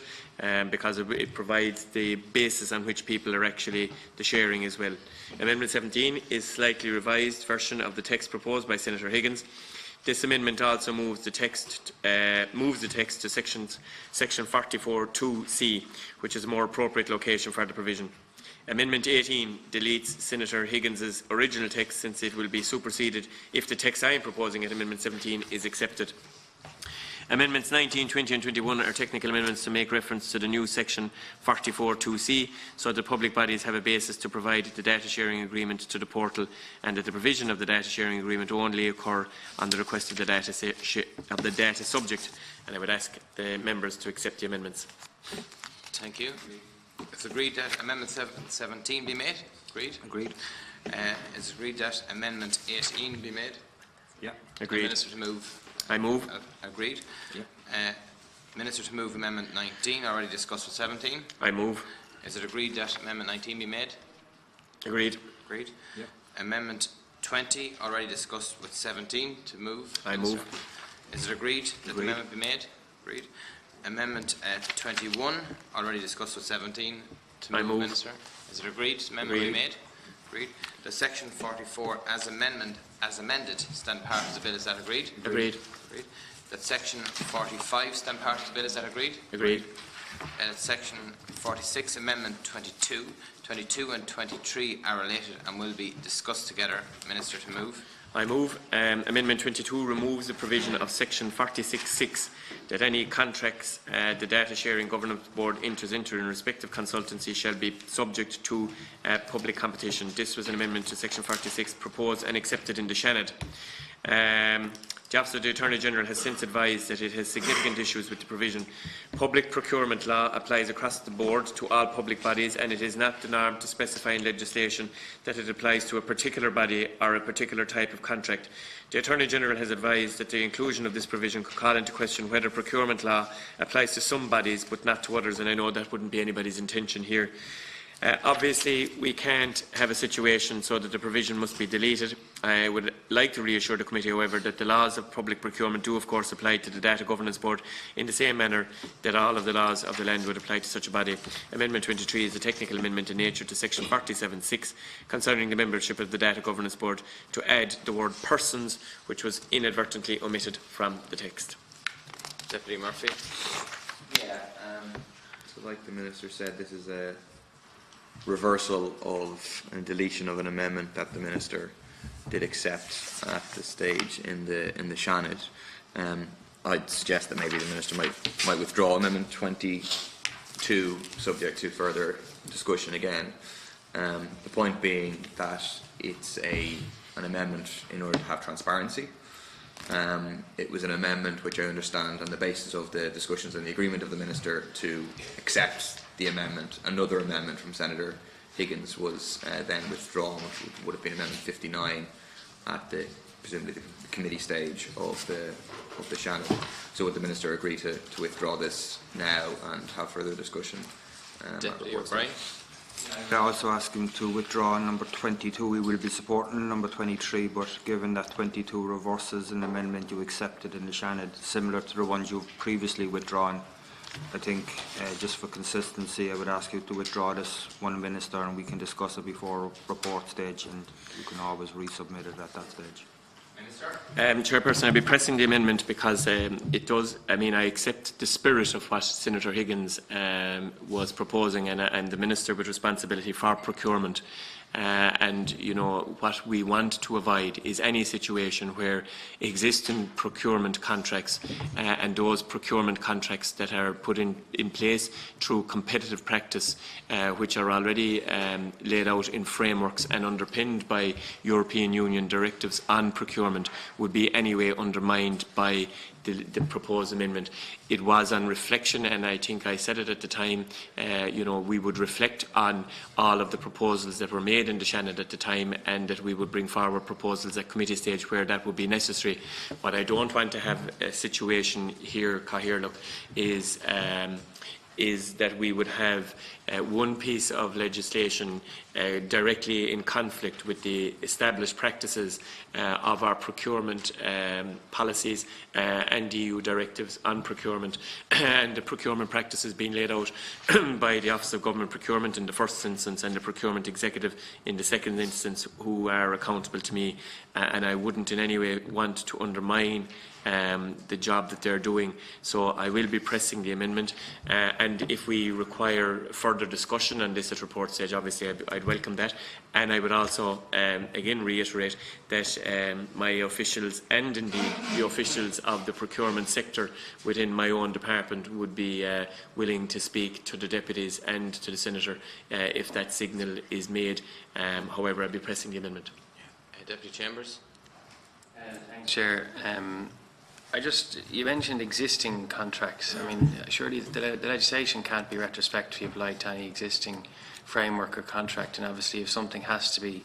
because it provides the basis on which people are actually the sharing as well. Amendment 17 is a slightly revised version of the text proposed by Senator Higgins. This amendment also moves the text to section 44(2)(c), which is a more appropriate location for the provision. Amendment 18 deletes Senator Higgins' original text, since it will be superseded if the text I am proposing at Amendment 17 is accepted. Amendments 19, 20 and 21 are technical amendments to make reference to the new section 44(2)(c), so that public bodies have a basis to provide the data sharing agreement to the portal, and that the provision of the data sharing agreement only occur on the request of the data subject. And I would ask the members to accept the amendments. Thank you. It's agreed that Amendment 17 be made. Agreed? Agreed. It's agreed that Amendment 18 be made. Yeah. Agreed. The Minister to move. I move. Agreed. Yeah. Minister to move Amendment 19, already discussed with 17. I move. Is it agreed that Amendment 19 be made? Agreed. Agreed. Yeah. Amendment 20, already discussed with 17, to move. I Minister. move. Is it agreed that Agreed. the amendment be made? Agreed. Amendment 21, already discussed with 17, to move. I move. Minister. Is it agreed the amendment be made? Agreed. The section 44 as amended stand part of the bill. Is that agreed? Agreed. Agreed. That section 45 stand part of the bill. Is that agreed? Agreed. Section 46, Amendment 22, 22 and 23 are related and will be discussed together. Minister to move. I move. Amendment 22 removes the provision of section 46(6) that any contracts the Data Sharing Governance Board enters into in respect of consultancy shall be subject to public competition. This was an amendment to section 46 proposed and accepted in the Shannon. The Office of the Attorney-General has since advised that it has significant issues with the provision. Public procurement law applies across the board to all public bodies, and it is not the norm to specify in legislation that it applies to a particular body or a particular type of contract. The Attorney-General has advised that the inclusion of this provision could call into question whether procurement law applies to some bodies but not to others, and I know that wouldn't be anybody's intention here. Obviously, we can't have a situation so that the provision must be deleted. I would like to reassure the committee, however, that the laws of public procurement do, of course, apply to the Data Governance Board in the same manner that all of the laws of the land would apply to such a body. Amendment 23 is a technical amendment in nature to section 47(6) concerning the membership of the Data Governance Board to add the word persons, which was inadvertently omitted from the text. Deputy Murphy. Yeah, so like the Minister said, this is a reversal of and deletion of an amendment that the Minister did accept at the stage in the Seanad. I'd suggest that maybe the Minister might withdraw Amendment 22, subject to further discussion again. The point being that it's an amendment in order to have transparency. It was an amendment which I understand on the basis of the discussions and the agreement of the Minister to accept the amendment. Another amendment from Senator Higgins was then withdrawn, which would have been Amendment 59 at the presumably the committee stage of the Shannon. So would the Minister agree to withdraw this now and have further discussion? Deputy O'Brien. I also ask him to withdraw number 22. We will be supporting number 23, but given that 22 reverses an amendment you accepted in the Seanad, similar to the ones you've previously withdrawn, I think just for consistency I would ask you to withdraw this one, Minister, and we can discuss it before report stage, and you can always resubmit it at that stage. Chairperson, I'll be pressing the amendment because it does, I accept the spirit of what Senator Higgins was proposing, and the Minister with responsibility for procurement. And, you know, what we want to avoid is any situation where existing procurement contracts and those procurement contracts that are put in place through competitive practice, which are already laid out in frameworks and underpinned by European Union directives on procurement, would be anyway undermined by the proposed amendment. It was on reflection, and I think I said it at the time, you know, we would reflect on all of the proposals that were made in the Seanad at the time, and that we would bring forward proposals at committee stage where that would be necessary. What I don't want to have a situation here, Cathaoirleach, is that we would have one piece of legislation directly in conflict with the established practices of our procurement policies and EU directives on procurement, and the procurement practices being laid out by the Office of Government Procurement in the first instance and the Procurement Executive in the second instance, who are accountable to me, and I wouldn't in any way want to undermine the job that they're doing. So I will be pressing the amendment, and if we require further discussion on this at report stage, obviously I'd welcome that. And I would also again reiterate that my officials, and indeed the officials of the procurement sector within my own department, would be willing to speak to the deputies and to the Senator if that signal is made. However, I'll be pressing the amendment. Deputy Chambers. Thanks, Chair. You mentioned existing contracts. I mean, surely the legislation can't be retrospectively applied to any existing framework or contract, and obviously if something has to be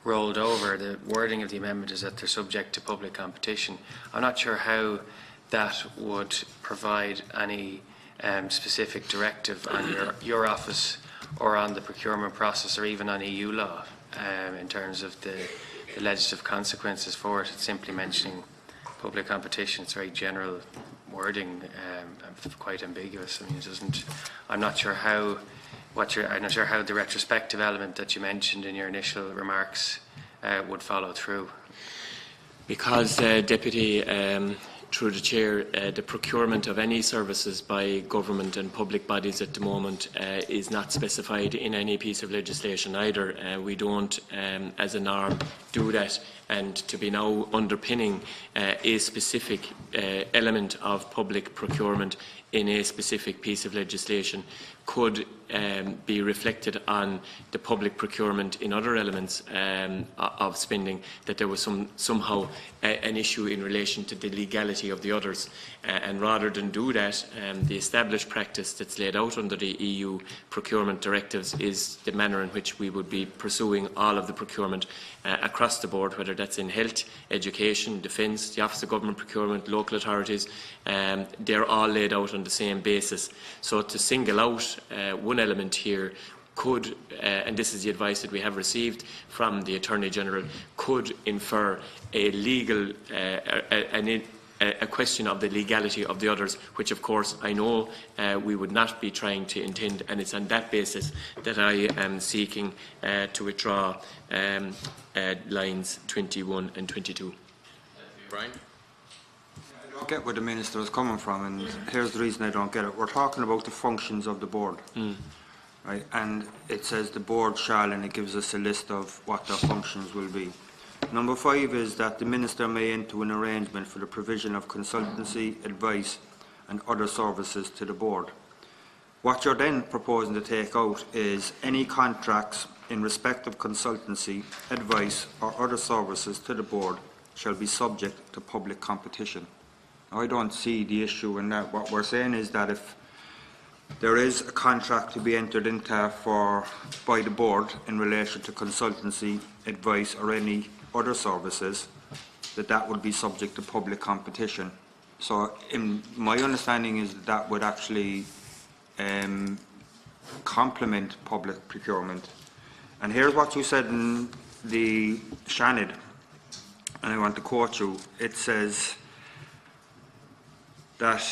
rolled over, the wording of the amendment is that they're subject to public competition. I'm not sure how that would provide any specific directive on your office or on the procurement process or even on EU law in terms of the legislative consequences for it. It's simply mentioning public competition. It's very general wording, quite ambiguous. I mean, it doesn't. I'm not sure how. I'm not sure how the retrospective element that you mentioned in your initial remarks would follow through. Because, Deputy, through the Chair, the procurement of any services by government and public bodies at the moment is not specified in any piece of legislation either. We don't, as a norm, do that. And to be now underpinning a specific element of public procurement in a specific piece of legislation could be reflected on the public procurement in other elements of spending, that there was somehow an issue in relation to the legality of the others. And rather than do that, the established practice that's laid out under the EU procurement directives is the manner in which we would be pursuing all of the procurement across the board, whether that's in health, education, defence, the Office of Government Procurement, local authorities. They're all laid out on the same basis. So to single out one element here could, and this is the advice that we have received from the Attorney-General, could infer a legal, a question of the legality of the others, which of course I know we would not be trying to intend, and it's on that basis that I am seeking to withdraw lines 21 and 22. Brian? I don't get where the Minister is coming from, and here's the reason I don't get it. We're talking about the functions of the board, right? And it says the board shall, and it gives us a list of what their functions will be. Number 5 is that the Minister may enter an arrangement for the provision of consultancy, advice and other services to the board. What you're then proposing to take out is any contracts in respect of consultancy, advice or other services to the board shall be subject to public competition. Now, I don't see the issue in that. What we're saying is that if there is a contract to be entered into by the board in relation to consultancy, advice or any other services, that would be subject to public competition. So in my understanding is that would actually complement public procurement. And here's what you said in the Shanid, and I want to quote you. It says that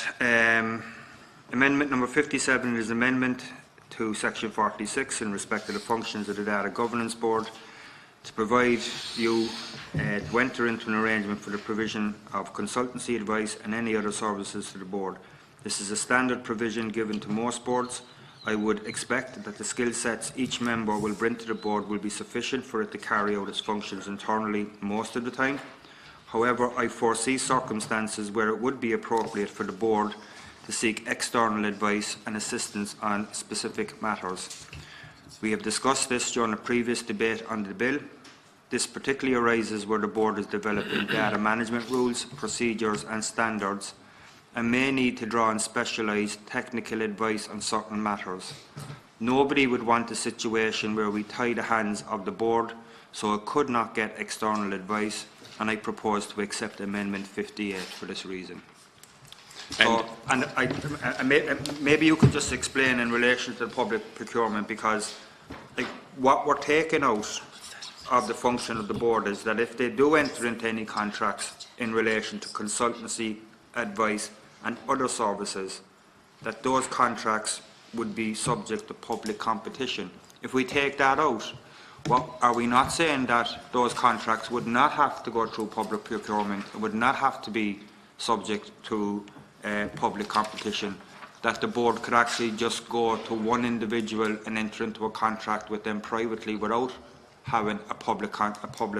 amendment number 57 is amendment to section 46 in respect of the functions of the Data Governance Board to provide you to enter into an arrangement for the provision of consultancy, advice and any other services to the board. This is a standard provision given to most boards. I would expect that the skill sets each member will bring to the board will be sufficient for it to carry out its functions internally most of the time. However, I foresee circumstances where it would be appropriate for the board to seek external advice and assistance on specific matters. We have discussed this during a previous debate on the bill. This particularly arises where the board is developing data management rules, procedures and standards and may need to draw on specialised technical advice on certain matters. Nobody would want a situation where we tie the hands of the board so it could not get external advice, and I propose to accept Amendment 58 for this reason. So, maybe you could just explain in relation to the public procurement, because what we're taking out of the function of the board is that if they do enter into any contracts in relation to consultancy, advice and other services, that those contracts would be subject to public competition. If we take that out, are we not saying that those contracts would not have to go through public procurement, would not have to be subject to public competition, that the board could actually just go to one individual and enter into a contract with them privately without having a public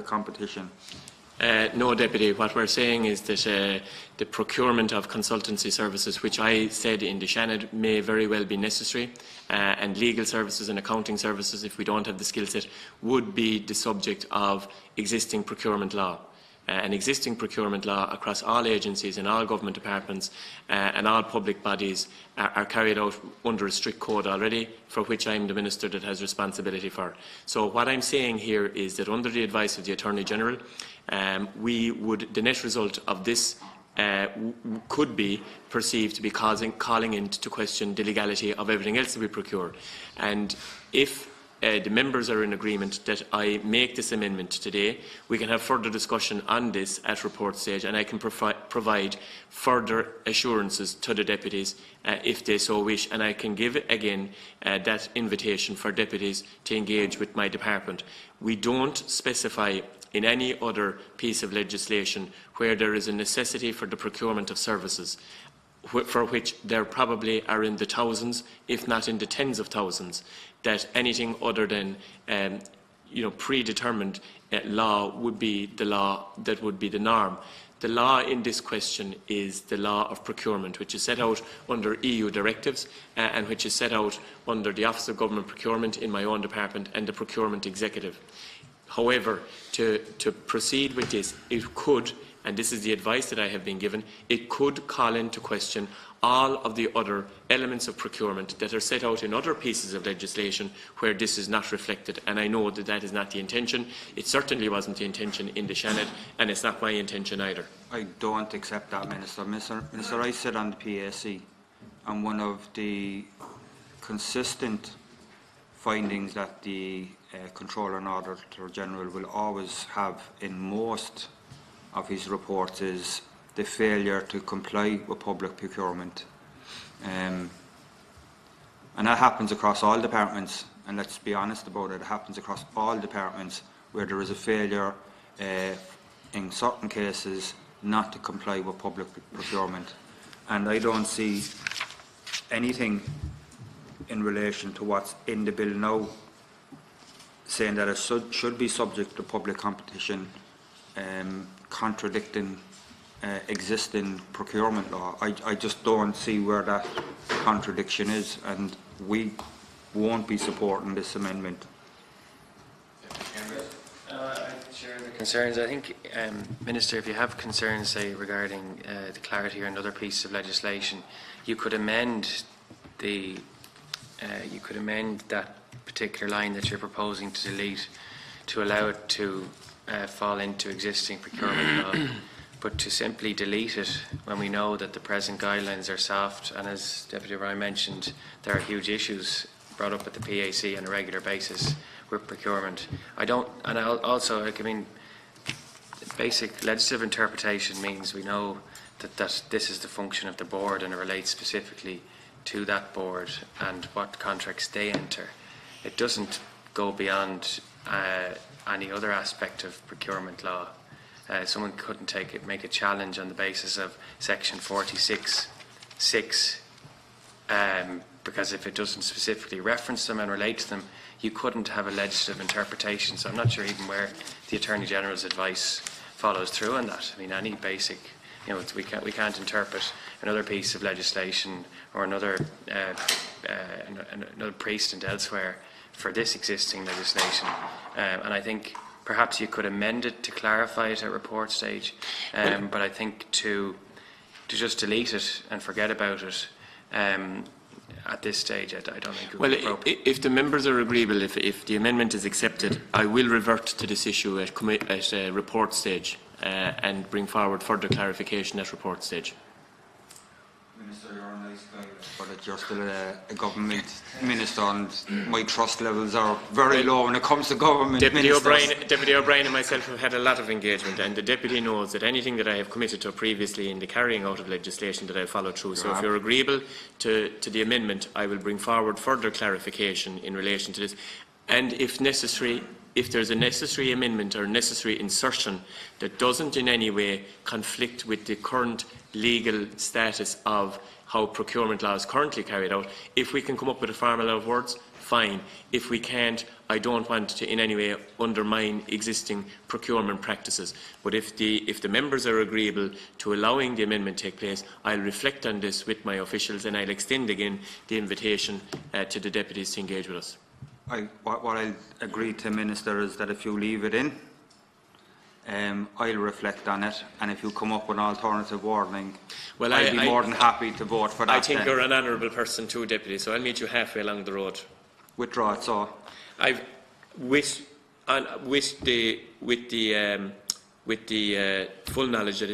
competition? No, Deputy. What we're saying is that the procurement of consultancy services, which I said in the Shannon, may very well be necessary, and legal services and accounting services, if we don't have the skill set, would be the subject of existing procurement law. And existing procurement law across all agencies and all government departments and all public bodies are carried out under a strict code already, for which I am the Minister that has responsibility for. So what I'm saying here is that under the advice of the Attorney-General, the net result of this could be perceived to be calling into question the legality of everything else that we procure. And if the members are in agreement that I make this amendment today, we can have further discussion on this at report stage, and I can provide further assurances to the deputies if they so wish, and I can give again that invitation for deputies to engage with my department. We don't specify in any other piece of legislation where there is a necessity for the procurement of services, for which there probably are in the thousands, if not in the tens of thousands, that anything other than predetermined law would be the law that would be the norm. The law in this question is the law of procurement, which is set out under EU directives and which is set out under the Office of Government Procurement in my own department and the Procurement Executive. However, to proceed with this, it could, and this is the advice that I have been given, it could call into question all of the other elements of procurement that are set out in other pieces of legislation where this is not reflected. And I know that that is not the intention. It certainly wasn't the intention in the Shannon, and it's not my intention either. I don't accept that, Minister. Minister, I sit on the PAC, and one of the consistent findings that the Controller and Auditor General will always have in most of his reports is the failure to comply with public procurement. And that happens across all departments, and let's be honest about it, it happens across all departments where there is a failure in certain cases not to comply with public procurement. And I don't see anything in relation to what's in the bill now saying that it should be subject to public competition, contradicting existing procurement law. I just don't see where that contradiction is, and we won't be supporting this amendment. I share the concerns. I think, Minister, if you have concerns, say, regarding the clarity or another piece of legislation, you could amend the you could amend that particular line that you're proposing to delete to allow it to fall into existing procurement law, but to simply delete it when we know that the present guidelines are soft, and as Deputy O'Brien mentioned, there are huge issues brought up at the PAC on a regular basis with procurement. I mean, basic legislative interpretation means we know that this is the function of the board and it relates specifically to that board and what contracts they enter. It doesn't go beyond any other aspect of procurement law. Someone couldn't make a challenge on the basis of section 46(6), because if it doesn't specifically reference them and relate to them, you couldn't have a legislative interpretation. So I'm not sure even where the Attorney General's advice follows through on that. I mean, any basic, we can't interpret another piece of legislation or another precedent elsewhere for this existing legislation. And I think perhaps you could amend it to clarify it at report stage, but I think to just delete it and forget about it at this stage, I don't think it would be appropriate. If the members are agreeable, if the amendment is accepted, I will revert to this issue at report stage and bring forward further clarification at report stage. Minister, you're a nice guy, but you're still a government minister, and my trust levels are very low when it comes to government ministers. Deputy O'Brien and myself have had a lot of engagement, and the Deputy knows that anything that I have committed to previously in the carrying out of legislation that I follow through. So if you're agreeable to the amendment, I will bring forward further clarification in relation to this. And if necessary, if there's a necessary amendment or necessary insertion that doesn't in any way conflict with the current legal status of how procurement law is currently carried out, if we can come up with a formula of words, fine. If we can't, I don't want to in any way undermine existing procurement practices. But if the members are agreeable to allowing the amendment to take place, I'll reflect on this with my officials, and I'll extend again the invitation to the deputies to engage with us. What I'll agree to, Minister, is that if you leave it in, I'll reflect on it, and if you come up with an alternative wording, well, I'll be more than happy to vote for that. I think you're an honourable person too, Deputy, so I'll meet you halfway along the road. Withdraw it, so. With the full knowledge that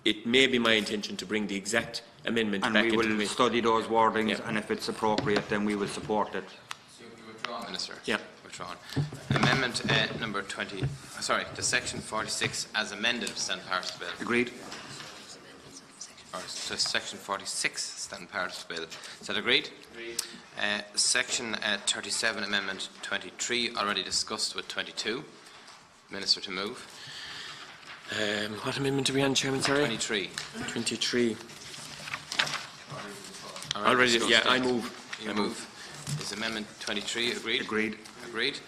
it may be my intention to bring the exact amendment back into and we will study those wordings, and if it's appropriate, then we will support it. Minister. Yeah. Withdrawn. Amendment number 20. Sorry, to section 46 as amended of stand part of the bill. Agreed. Or to section 46 stand part of the bill. Is that agreed? Agreed. Section 37 amendment 23 already discussed with 22. Minister to move. What amendment are we on, Chairman? Sorry. 23. 23. Already. Yeah, I move. You move. Is amendment 23 agreed? Agreed. Agreed.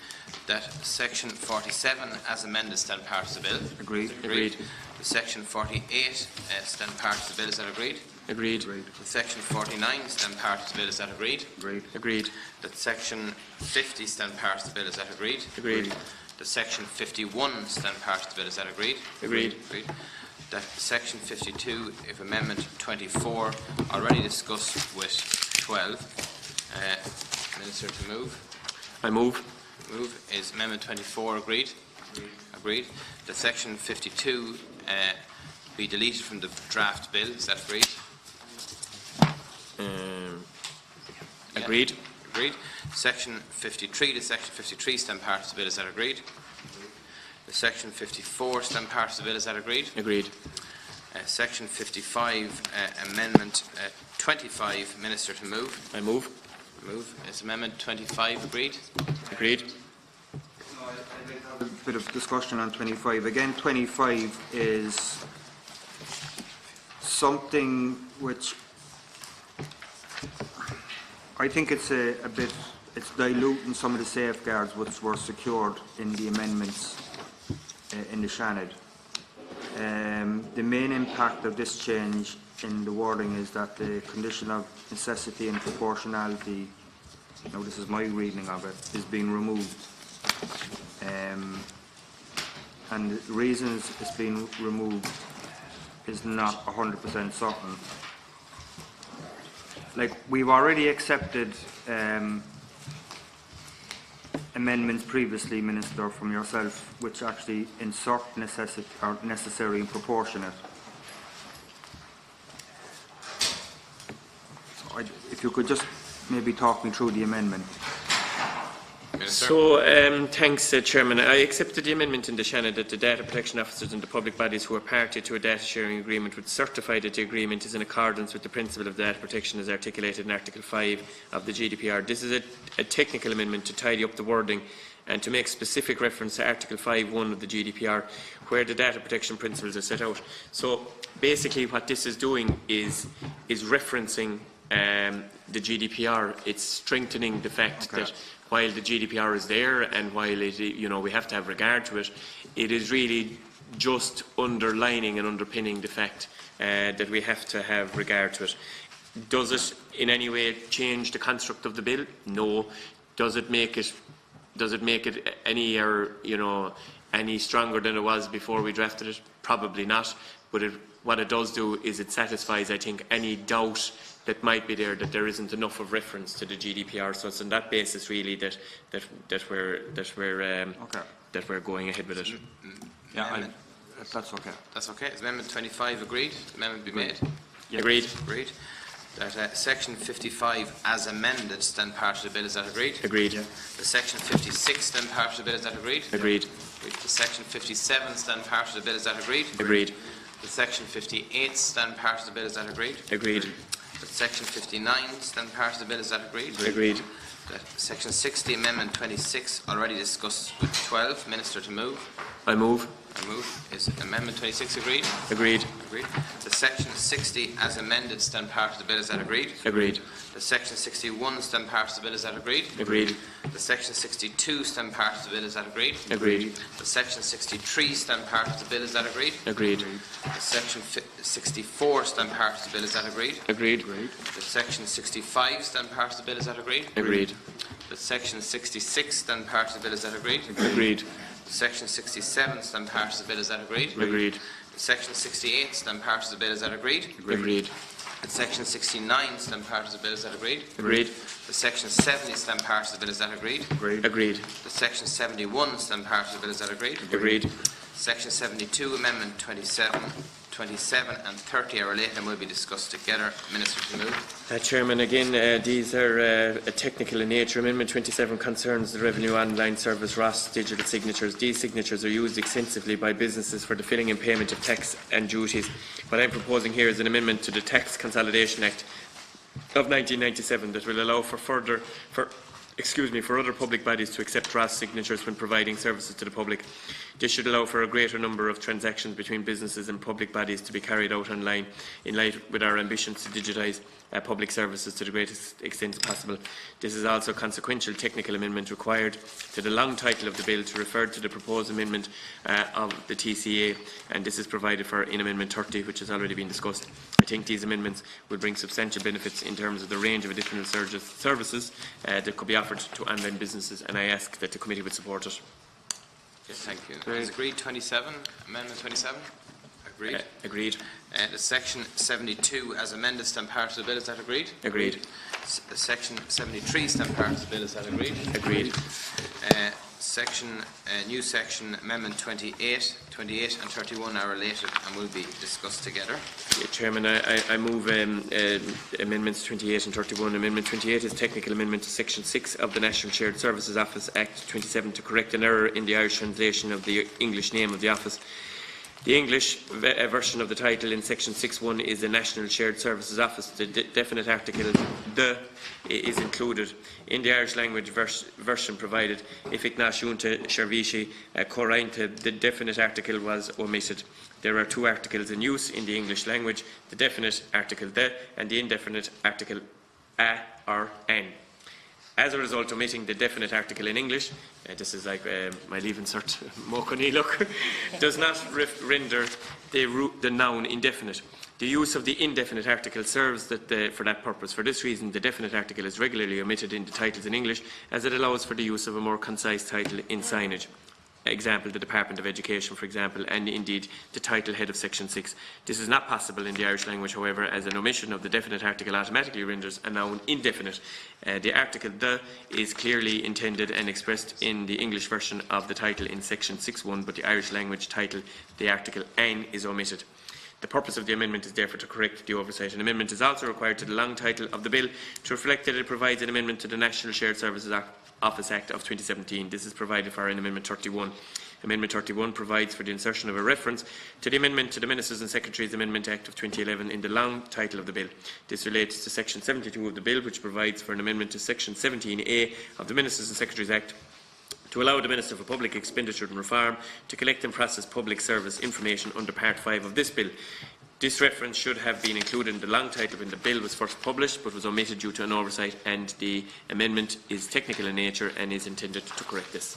That section 47 as amended stand part of the bill? Agreed. Agreed. The section 48 stand part of the bill, is that agreed? Agreed. The section 49 stand part of the bill, is that agreed? Agreed. Agreed. That section 50 stand part of the bill, is that agreed? Agreed. The section 51 stand part of the bill, is that agreed? Agreed. Agreed. That section 52, if amendment 24 already discussed with 12. Minister to move. I move. Move. Is amendment 24 agreed? Agreed. That section 52 be deleted from the draft bill. Is that agreed? Agreed. agreed. Section 53 to Section 53 stand part of the bill. Is that agreed? The Section 54 stand part of the bill. Is that agreed? Agreed. Section 55, Amendment 25, Minister to move. I move. Move. Is Amendment 25 agreed? Agreed. I'd like to have a bit of discussion on 25. Again, 25 is something which I think it's it's diluting some of the safeguards which were secured in the amendments in the Shannon. The main impact of this change in the wording is that the condition of necessity and proportionality, now this is my reading of it, is being removed. And the reasons it's being removed is not 100% certain. Like, we've already accepted amendments previously, Minister, from yourself, which actually insert necessary and proportionate. So if you could just maybe talk me through the amendment. Minister. So, thanks, Chairman. I accepted the amendment in the Shannon that the data protection officers and the public bodies who are party to a data sharing agreement would certify that the agreement is in accordance with the principle of data protection as articulated in Article 5 of the GDPR. This is a technical amendment to tidy up the wording and to make specific reference to Article 5.1 of the GDPR, where the data protection principles are set out. So, basically, what this is doing is referencing the GDPR. It's strengthening the fact that while the GDPR is there and while it, we have to have regard to it, it is really just underlining and underpinning the fact that we have to have regard to it. Does it in any way change the construct of the bill? No. Does it make it any any stronger than it was before we drafted it? Probably not. But what it does do is it satisfies, I think, any doubt that might be there that there isn't enough of reference to the GDPR. So it's on that basis really that we're going ahead with it. Yeah, that's okay. That's okay. Is Amendment 25 agreed? Amendment be made? Yeah. Agreed. Agreed. That Section 55 as amended stand part of the bill. Is that agreed? Agreed. The Section 56 stand part of the bill. Is that agreed? Agreed. The Section 57 stand part of the bill. Is that agreed? Agreed. The Section 58 stand part of the bill. Is that agreed? Agreed. The Section 59 stand part of the bill. Is that agreed? Agreed. The Section 60 Amendment 26 already discussed with 12. Minister to move. I move. I move. Is Amendment 26 agreed? Agreed. Agreed. The Section 60 as amended stand part of the bill. Is that agreed? Agreed. The Section 61 stand part of the bill. Is that agreed? Agreed. The Section 62 stand part of the bill. Is that agreed? Agreed. The Section 63 stand part of the bill. Is that agreed? Agreed. The Section 64 stand part of the bill. Is that agreed? Agreed. The Section 65 stand part of the bill. Is that agreed? Agreed. The Section 66 stand part of the bill. Is that agreed? Agreed. The Section 67 stand part of the bill. Is that agreed? Agreed. The Section 68 stand part of the bill. Is that agreed? Agreed. The Section 69 stand part of the bill. Is that agreed? Agreed. The Section 70 stand part of the bill. Is that agreed? Agreed. The Section 71 stand part of the bill. Is that agreed? Agreed. Section 72 Amendment 27 and 30 are related and will be discussed together. Minister to move. Chairman, again, these are technical in nature. Amendment 27 concerns the Revenue Online Service ROS digital signatures. These signatures are used extensively by businesses for the filling and payment of tax and duties. What I'm proposing here is an amendment to the Tax Consolidation Act of 1997 that will allow for other public bodies to accept ROS signatures when providing services to the public. This should allow for a greater number of transactions between businesses and public bodies to be carried out online in line with our ambitions to digitise public services to the greatest extent possible. This is also a consequential technical amendment required to the long title of the bill to refer to the proposed amendment of the TCA, and this is provided for in Amendment 30, which has already been discussed. I think these amendments will bring substantial benefits in terms of the range of additional services that could be offered to online businesses, and I ask that the committee would support it. Yes, thank you. Is agreed 27? Amendment 27? Agreed. Agreed. The Section 72 as amended stand part of the bill. Is that agreed? Agreed. The Section 73 stand part of the bill. Is that agreed? Agreed. New section Amendment 28 and 31 are related and will be discussed together. Chairman, I move Amendments 28 and 31. Amendment 28 is technical amendment to Section 6 of the National Shared Services Office Act 27 to correct an error in the Irish translation of the English name of the office. The English version of the title in Section 6.1 is the National Shared Services Office. The definite article, the, is included. In the Irish language version provided, if ignáisiúnta Sharvishi Corainte, the definite article was omitted. There are two articles in use in the English language, the definite article the and the indefinite article a or an. As a result, omitting the definite article in English, this is like my leave insert, Mokoni look, does not render the noun indefinite. The use of the indefinite article serves for that purpose. For this reason, the definite article is regularly omitted in the titles in English, as it allows for the use of a more concise title in signage. Example, the Department of Education, for example, and indeed the title head of Section 6. This is not possible in the Irish language, however, as an omission of the definite article automatically renders a noun indefinite. The article the is clearly intended and expressed in the English version of the title in Section 6.1, but the Irish language title, the article an, is omitted. The purpose of the amendment is therefore to correct the oversight. An amendment is also required to the long title of the bill to reflect that it provides an amendment to the National Shared Services Office Act of 2017. This is provided for in Amendment 31. Amendment 31 provides for the insertion of a reference to the amendment to the Ministers and Secretaries Amendment Act of 2011 in the long title of the bill. This relates to Section 72 of the bill, which provides for an amendment to Section 17A of the Ministers and Secretaries Act to allow the Minister for Public Expenditure and Reform to collect and process public service information under Part 5 of this bill. This reference should have been included in the long title when the bill was first published, but was omitted due to an oversight, and the amendment is technical in nature and is intended to correct this.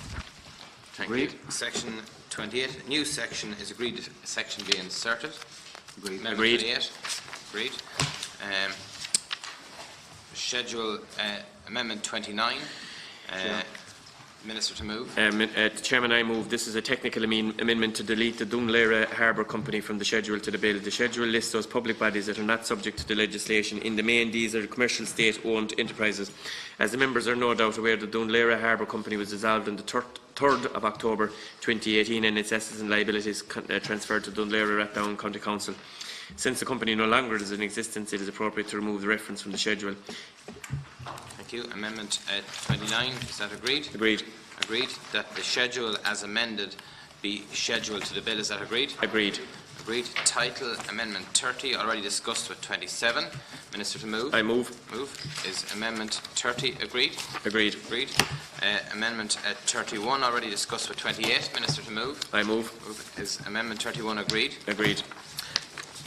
Thank you. Section 28, new section is agreed section be inserted. Agreed. Agreed. 28. Agreed. Schedule Amendment 29. Minister to move. Chairman, I move. This is a technical amendment to delete the Dunleera Harbour Company from the schedule to the bill. The schedule lists those public bodies that are not subject to the legislation. In the main, these are commercial state-owned enterprises. As the members are no doubt aware, the Dunleera Harbour Company was dissolved on the 3rd of October 2018 and its assets and liabilities transferred to Dunleera Rathdown County Council. Since the company no longer is in existence, it is appropriate to remove the reference from the schedule. Thank you. Amendment 29, is that agreed? Agreed. Agreed. That the schedule as amended be scheduled to the bill, is that agreed? Agreed. Agreed. Title Amendment 30, already discussed with 27. Minister to move. I move. Move. Is Amendment 30 agreed? Agreed. Agreed. Amendment 31, already discussed with 28. Minister to move. I move. Move. Is Amendment 31 agreed? Agreed.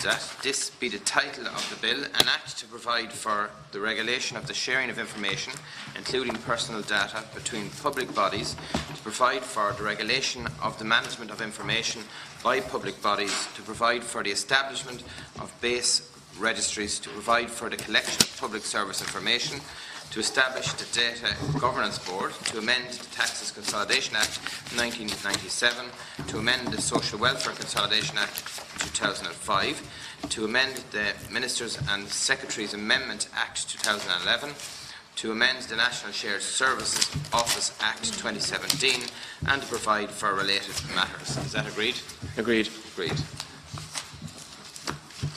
That this be the title of the bill, an act to provide for the regulation of the sharing of information, including personal data, between public bodies, to provide for the regulation of the management of information by public bodies, to provide for the establishment of base registries, to provide for the collection of public service information, to establish the Data Governance Board, to amend the Taxes Consolidation Act 1997, to amend the Social Welfare Consolidation Act 2005, to amend the Ministers and Secretaries Amendment Act 2011, to amend the National Shared Services Office Act 2017, and to provide for related matters. Is that agreed? Agreed. Agreed.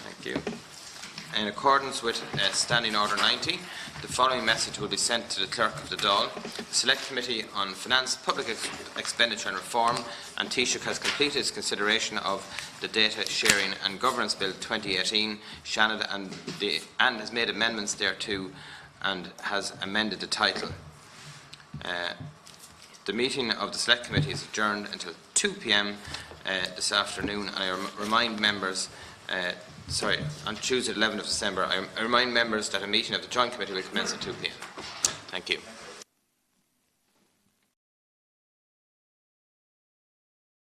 Thank you. In accordance with Standing Order 90, the following message will be sent to the Clerk of the Dáil. The Select Committee on Finance, Public Expenditure and Reform and Taoiseach has completed its consideration of the Data Sharing and Governance Bill 2018, Shannon, and has made amendments thereto and has amended the title. The meeting of the Select Committee is adjourned until 2 p.m. This afternoon. I remind members on Tuesday, 11th of December, I remind members that a meeting of the Joint Committee will commence at 2 p.m. Thank you.